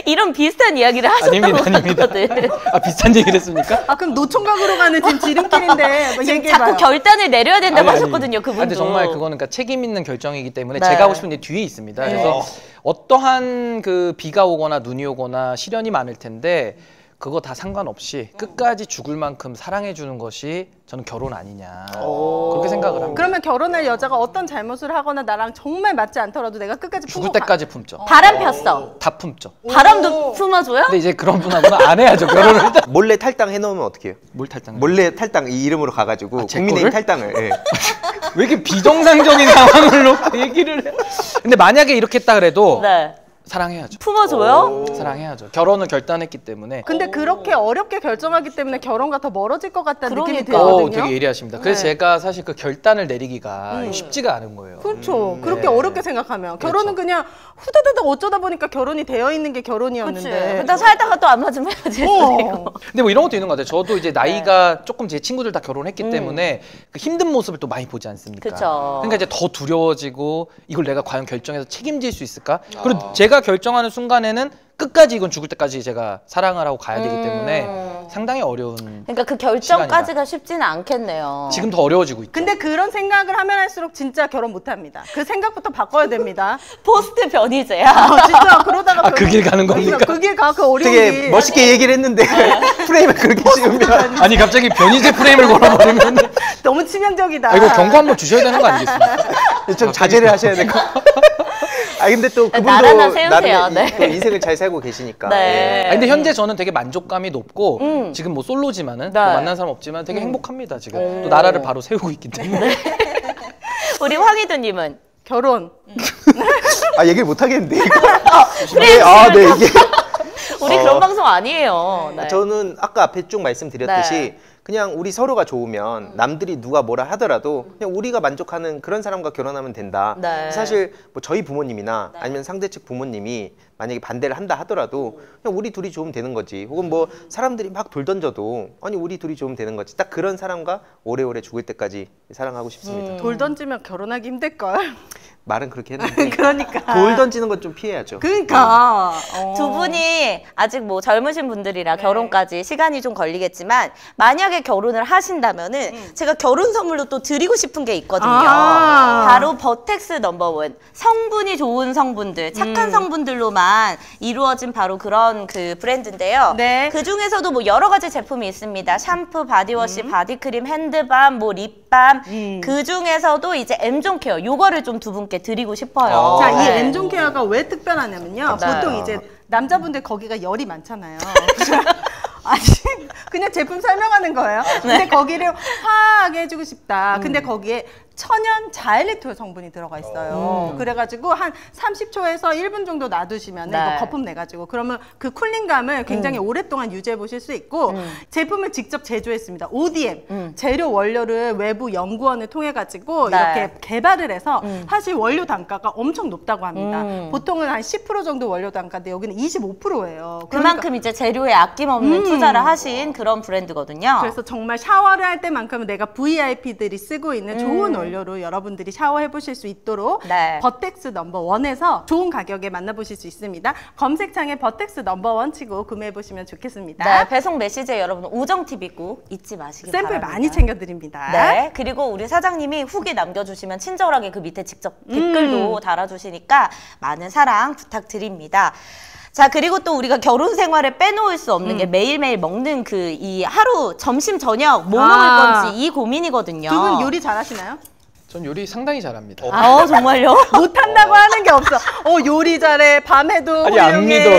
이런 비슷한 이야기를 하셨다고 아닙니다. 하거든. 비슷한 얘기를 했습니까? 그럼 노총각으로 가는 지금 지름길인데 뭐 지금 얘기해봐요. 자꾸 결단을 내려야 된다고 아니. 하셨거든요, 그분도. 근데 정말 그거는 그러니까 책임 있는 결정이기 때문에 네. 제가 하고 싶은 게 뒤에 있습니다. 그래서 어떠한 그 비가 오거나 눈이 오거나 시련이 많을 텐데 그거 다 상관없이 끝까지 죽을 만큼 사랑해 주는 것이 저는 결혼 아니냐 그렇게 생각을 합니다. 그러면 결혼할 여자가 어떤 잘못을 하거나 나랑 정말 맞지 않더라도 내가 끝까지 죽을 품고 때까지 품죠. 바람 폈어. 다 품죠. 바람도 품어줘요? 근데 이제 그런 분하고는 안 해야죠 결혼을. 몰래 탈당 해놓으면 어떻게 해요? 뭘 탈당? 몰래 탈당 이 이름으로 가가지고 제 국민의힘 거를? 탈당을. 예. 왜 이렇게 비정상적인 상황을 놓고 얘기를 해? 근데 만약에 이렇게 했다 그래도 네. 사랑해야죠. 품어줘요? 사랑해야죠. 결혼을 결단했기 때문에. 근데 그렇게 어렵게 결정하기 때문에 결혼과 더 멀어질 것 같다는 느낌이 그러니까. 들거든요. 되게 예리하십니다. 그래서 제가 사실 그 결단을 내리기가 쉽지가 않은 거예요. 그렇죠. 그렇게 네. 어렵게 생각하면 결혼은 그냥 후다다닥 어쩌다 보니까 결혼이 되어 있는 게 그치. 결혼이었는데. 일단 살다가 또 안 맞으면 헤어질 수도 있고. 근데 뭐 이런 것도 있는 것 같아요. 저도 이제 나이가 조금 제 친구들 다 결혼했기 때문에 그 힘든 모습을 또 많이 보지 않습니까? 그쵸. 그러니까 이제 더 두려워지고 이걸 내가 과연 결정해서 책임질 수 있을까? 그리고 제가 결정하는 순간에는 끝까지 이건 죽을 때까지 제가 사랑을 하고 가야 되기 때문에 상당히 어려운. 그러니까 그 결정까지가 쉽지는 않겠네요. 지금 더 어려워지고 있죠. 근데 그런 생각을 하면 할수록 진짜 결혼 못 합니다. 그 생각부터 바꿔야 됩니다. 포스트 변이제야. 진짜 그러다가 그 길 가는 겁니까? 그 길 가, 그 어려운 되게 길. 멋있게 얘기를 했는데 프레임을 그렇게 지으면 아니 갑자기 변이제 프레임을 걸어버리면 너무 치명적이다. 이거 경고 한번 주셔야 되는 거 아니겠습니까? 좀 자제를 하셔야 될 것 같아요. 아 근데 또 그분도 날 하나 세우세요. 나름 네. 또 인생을 잘 살고 계시니까. 네. 예. 근데 현재 저는 되게 만족감이 높고 지금 뭐 솔로지만은 네. 뭐 만난 사람 없지만 되게 행복합니다 지금. 또 나라를 바로 세우고 있기 때문에. 우리 황희도님은 결혼. 아 얘기를 못 하겠는데 이거. 프레임 네 이게. 우리 그런 방송 아니에요. 네. 저는 아까 앞에 쭉 말씀드렸듯이 네. 그냥 우리 서로가 좋으면 남들이 누가 뭐라 하더라도 그냥 우리가 만족하는 그런 사람과 결혼하면 된다. 네. 사실 뭐 저희 부모님이나 아니면 상대 측 부모님이 만약에 반대를 한다 하더라도 그냥 우리 둘이 좋으면 되는 거지. 혹은 뭐 사람들이 막 돌 던져도 아니 우리 둘이 좋으면 되는 거지. 딱 그런 사람과 오래오래 죽을 때까지 사랑하고 싶습니다. 돌 던지면 결혼하기 힘들걸. 말은 그렇게 했는데 그러니까. 돌 던지는 건 좀 피해야죠. 그러니까. 두 분이 아직 뭐 젊으신 분들이라 결혼까지 시간이 좀 걸리겠지만 만약에 결혼을 하신다면은 제가 결혼 선물로 또 드리고 싶은 게 있거든요. 바로 버텍스 넘버원. 성분이 좋은 성분들, 착한 성분들로만 이루어진 바로 그런 그 브랜드인데요. 네. 그 중에서도 뭐 여러 가지 제품이 있습니다. 샴푸, 바디워시, 바디크림, 핸드밤, 뭐 립밤. 그 중에서도 이제 M존 케어 요거를 좀 두 분께 드리고 싶어요. 자, 이 네. M존 케어가 왜 특별하냐면요. 네. 보통 이제 남자분들 거기가 열이 많잖아요. 아니, 그냥 제품 설명하는 거예요. 근데 거기를 화하게 해주고 싶다. 근데 거기에 천연 자일리톨 성분이 들어가 있어요. 그래가지고 한 30초에서 1분 정도 놔두시면 네. 이거 거품 내가지고 그러면 그 쿨링감을 굉장히 오랫동안 유지해 보실 수 있고 제품을 직접 제조했습니다. ODM 재료 원료를 외부 연구원을 통해 가지고 네. 이렇게 개발을 해서 사실 원료 단가가 엄청 높다고 합니다. 보통은 한 10% 정도 원료 단가인데 여기는 25%예요. 그만큼 이제 재료에 아낌없는 투자를 하신 그런 브랜드거든요. 그래서 정말 샤워를 할 때만큼은 내가 VIP들이 쓰고 있는 좋은 원료로 여러분들이 샤워해 보실 수 있도록 네. 버텍스 넘버원에서 좋은 가격에 만나보실 수 있습니다. 검색창에 버텍스 넘버원 치고 구매해 보시면 좋겠습니다. 네, 배송 메시지에 여러분 오정TV 꼭 잊지 마시기 샘플 바랍니다. 많이 챙겨드립니다. 네, 그리고 우리 사장님이 후기 남겨주시면 친절하게 그 밑에 직접 댓글도 달아주시니까 많은 사랑 부탁드립니다. 자, 그리고 또 우리가 결혼 생활에 빼놓을 수 없는 게 매일매일 먹는 그 이 하루 점심 저녁 뭐 먹을 건지 이 고민이거든요. 두 분 요리 잘하시나요? 전 요리 상당히 잘합니다. 정말요? 못한다고 하는 게 없어. 요리 잘해. 밤에도 아니 안 믿어.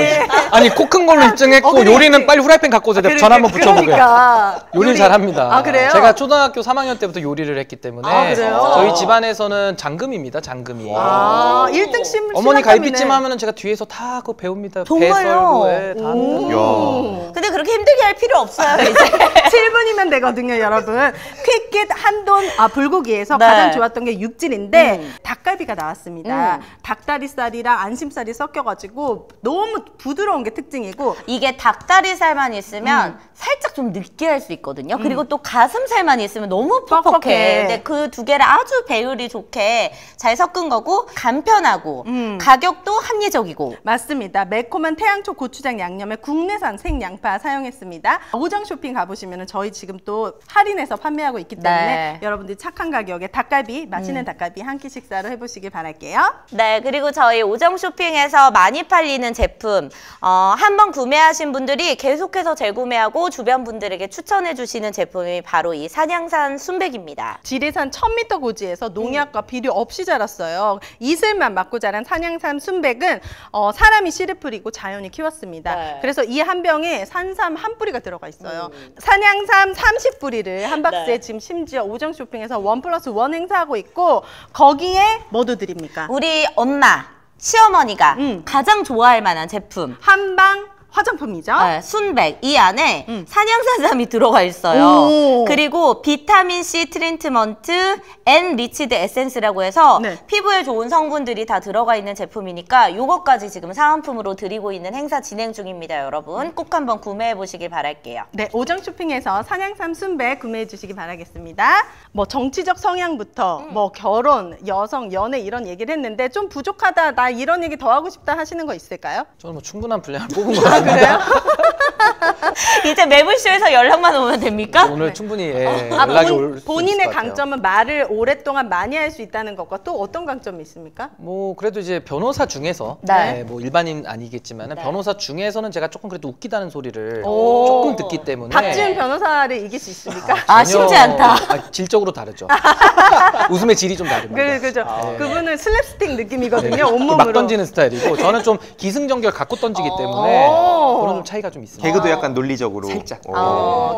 아니 코 큰 걸로 입증했고 그래. 요리는 빨리 후라이팬 갖고 오세요. 내가 전 한번 붙여보게. 그러니까. 요리는 잘합니다. 아, 그래요? 제가 초등학교 3학년 때부터 요리를 했기 때문에 아, 그래요? 저희 집안에서는 장금입니다. 장금이. 1등 심 어머니 갈비찜 하면은 제가 뒤에서 다 그거 배웁니다. 배 정말요? 썰고 다 합니다. 야. 근데 그렇게 힘들게 할 필요 없어요, 이제. 7분이면 되거든요, 여러분. 퀵깃 한돈 불고기에서 네. 가장 좋았던 게 육질인데 닭갈비가 나왔습니다. 닭다리살이랑 안심살이 섞여가지고 너무 부드러운 게 특징이고 이게 닭다리살만 있으면 살짝 좀 느끼할 수 있거든요. 그리고 또 가슴살만 있으면 너무 퍽퍽해. 퍽퍽해. 근데 그 두 개를 아주 배율이 좋게 잘 섞은 거고 간편하고 가격도 합리적이고. 맞습니다. 매콤한 태양초 고추장 양념에 국내산 생양파 사용했습니다. 오정 쇼핑 가보시면 저희 지금 또 할인해서 판매하고 있기 때문에 네. 여러분들 착한 가격에 닭갈비, 맛있는 닭갈비 한 끼 식사로 해보시길 바랄게요. 네, 그리고 저희 오정 쇼핑에서 많이 팔리는 제품 한번 구매하신 분들이 계속해서 재구매하고 주변 분들에게 추천해 주시는 제품이 바로 이 산양산 순백입니다. 지리산 1000m 고지에서 농약과 비료 없이 자랐어요. 이슬만 맞고 자란 산양산 순백은 사람이 씨를 뿌리고 자연이 키웠습니다. 네. 그래서 이 한 병에 산삼 한 뿌리가 들어가 있어요. 산양삼 30뿌리를 한 박스에 네. 지금 심지어 오정 쇼핑에서 1+1 행사하고 있고 거기에 뭐도 드립니까? 우리 엄마, 시어머니가 가장 좋아할 만한 제품. 한방 화장품이죠. 네, 순백 이 안에 산양산삼이 들어가 있어요. 오. 그리고 비타민 C 트리트먼트 앤 리치드 에센스라고 해서 네. 피부에 좋은 성분들이 다 들어가 있는 제품이니까 이것까지 지금 사은품으로 드리고 있는 행사 진행 중입니다, 여러분. 꼭 한번 구매해 보시길 바랄게요. 네, 오정 쇼핑에서 산양삼 순백 구매해 주시기 바라겠습니다. 뭐 정치적 성향부터 뭐 결혼, 여성, 연애 이런 얘기를 했는데 좀 부족하다, 나 이런 얘기 더 하고 싶다 하시는 거 있을까요? 저는 뭐 충분한 분량을 뽑은 것 같습니다. 그래요? 이제 매불쇼에서 연락만 오면 됩니까? 오늘 충분히 아, 연락이 올 수 본인의 있을 것 같아요. 강점은 말을 오랫동안 많이 할 수 있다는 것과 또 어떤 강점이 있습니까? 뭐 그래도 이제 변호사 중에서 네. 뭐 일반인 아니겠지만은 변호사 중에서는 제가 조금 그래도 웃기다는 소리를 오. 조금 듣기 때문에 박지훈 변호사를 이길 수 있습니까? 아, 전혀- 쉽지 않다. 아, 질적으로 다르죠. 웃음의 질이 좀 다릅니다. 그죠. 네. 그분은 슬랩스틱 느낌이거든요. 네. 온몸으로. 막 던지는 스타일이고 저는 좀 기승전결 갖고 던지기 때문에 오. 그런 좀 차이가 좀 있습니다. 개그도 약간 논리적으로 살짝.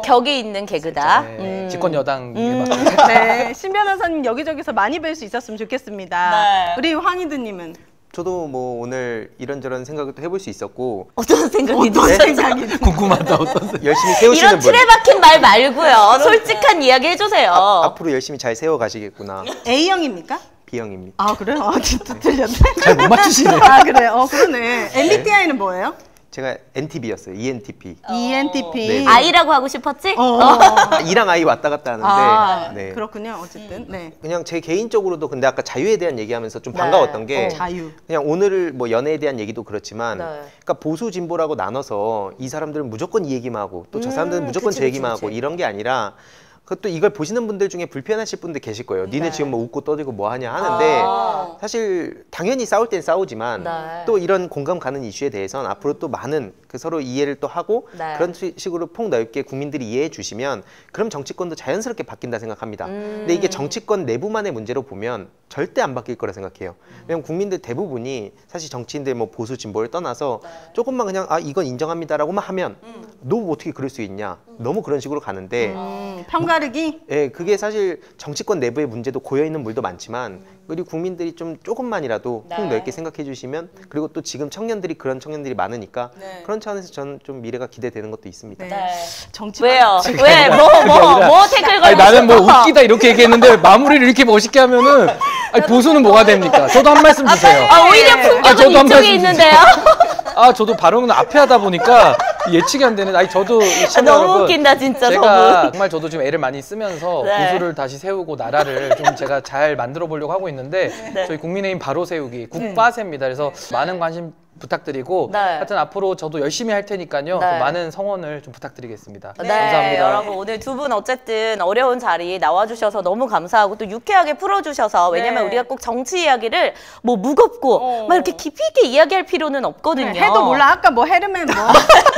격이 있는 개그다. 네. 집권 여당에 네, 신 변호사님 여기저기서 많이 뵐 수 있었으면 좋겠습니다. 네. 우리 황희드님은 저도 뭐 오늘 이런저런 생각을 또 해볼 수 있었고 어떤 생각이 어떤 드세요? 생각이 궁금하다 어떤 열심히 세우시는 이런 분 틀에 박힌 말 말고요. 솔직한 이야기 해주세요. 앞으로 열심히 잘 세워가시겠구나. A형입니까? B형입니다. 아 그래요? 아 진짜 틀렸네. 잘 못 맞추시네요. 아 그래요? 그러네. MBTI는 뭐예요? 제가 NTB였어요. ENTP. ENTP. 네. 아이라고 하고 싶었지? I랑 I 왔다 갔다 하는데 아, 네. 그렇군요. 어쨌든 네. 그냥 제 개인적으로도 근데 아까 자유에 대한 얘기하면서 좀 반가웠던 게 자유. 그냥 오늘 뭐 연애에 대한 얘기도 그렇지만 네. 그러니까 보수 진보라고 나눠서 이 사람들은 무조건 이 얘기만 하고 또 저 사람들은 무조건 그치, 저 얘기만 그치, 하고 그치. 이런 게 아니라 그것도 이걸 보시는 분들 중에 불편하실 분들 계실 거예요. 니네 지금 뭐 웃고 떠들고 뭐 하냐 하는데 사실 당연히 싸울 땐 싸우지만 네. 또 이런 공감 가는 이슈에 대해서는 앞으로 또 많은 그 서로 이해를 또 하고 네. 그런 식으로 폭넓게 국민들이 이해해 주시면 그럼 정치권도 자연스럽게 바뀐다 생각합니다. 근데 이게 정치권 내부만의 문제로 보면 절대 안 바뀔 거라 생각해요. 왜냐면 국민들 대부분이 사실 정치인들 뭐 보수 진보를 떠나서 조금만 그냥 아 이건 인정합니다라고만 하면 너 어떻게 그럴 수 있냐 너무 그런 식으로 가는데 편가르기. 예, 그게 사실 정치권 내부의 문제도 고여 있는 물도 많지만 우리 국민들이 좀 조금만이라도 폭넓게 생각해 주시면 그리고 또 지금 청년들이 그런 청년들이 많으니까 그런 차원에서 저는 좀 미래가 기대되는 것도 있습니다. 네. 정치. 왜요? 왜? 뭐 태클 걸고 나는 뭐 싶어? 웃기다 이렇게 얘기했는데 마무리를 이렇게 멋있게 하면은 아니, 보수는 뭐가 됩니까? 저도 한 말씀 주세요. 아, 오히려 풍격은 저도 한 이쪽에 말씀 있는데요. 아 저도 발언은 앞에 하다 보니까 예측이 안 되네. 아니 저도 시청자 너무 여러분, 웃긴다, 진짜, 제가 저분. 정말 저도 지금 애를 많이 쓰면서 네. 보수를 다시 세우고 나라를 좀 제가 잘 만들어 보려고 하고 있는데 네. 저희 국민의힘 바로 세우기 국바세입니다. 그래서 많은 관심 부탁드리고 네. 하여튼 앞으로 저도 열심히 할 테니까요. 네. 좀 많은 성원을 좀 부탁드리겠습니다. 네, 감사합니다. 여러분 오늘 두 분 어쨌든 어려운 자리 나와주셔서 너무 감사하고 또 유쾌하게 풀어주셔서 왜냐면 네. 우리가 꼭 정치 이야기를 뭐 무겁고 막 이렇게 깊이 있게 이야기할 필요는 없거든요. 네, 해도 몰라. 아까 뭐 헤르멘 뭐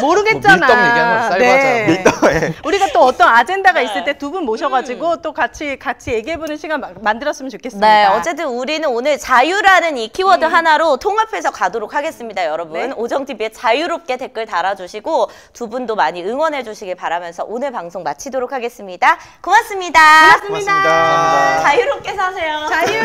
모르겠잖아. 뭐 밀떡 얘기하는 거, 쌀과자. 밀떡, 예. 우리가 또 어떤 아젠다가 있을 때 두 분 모셔가지고 또 같이 얘기해보는 시간 만들었으면 좋겠습니다. 네, 어쨌든 우리는 오늘 자유라는 이 키워드 하나로 통합해서 가도록 하겠습니다, 여러분. 네. 오정TV에 자유롭게 댓글 달아주시고 두 분도 많이 응원해 주시길 바라면서 오늘 방송 마치도록 하겠습니다. 고맙습니다. 고맙습니다. 자유롭게 사세요. 자유.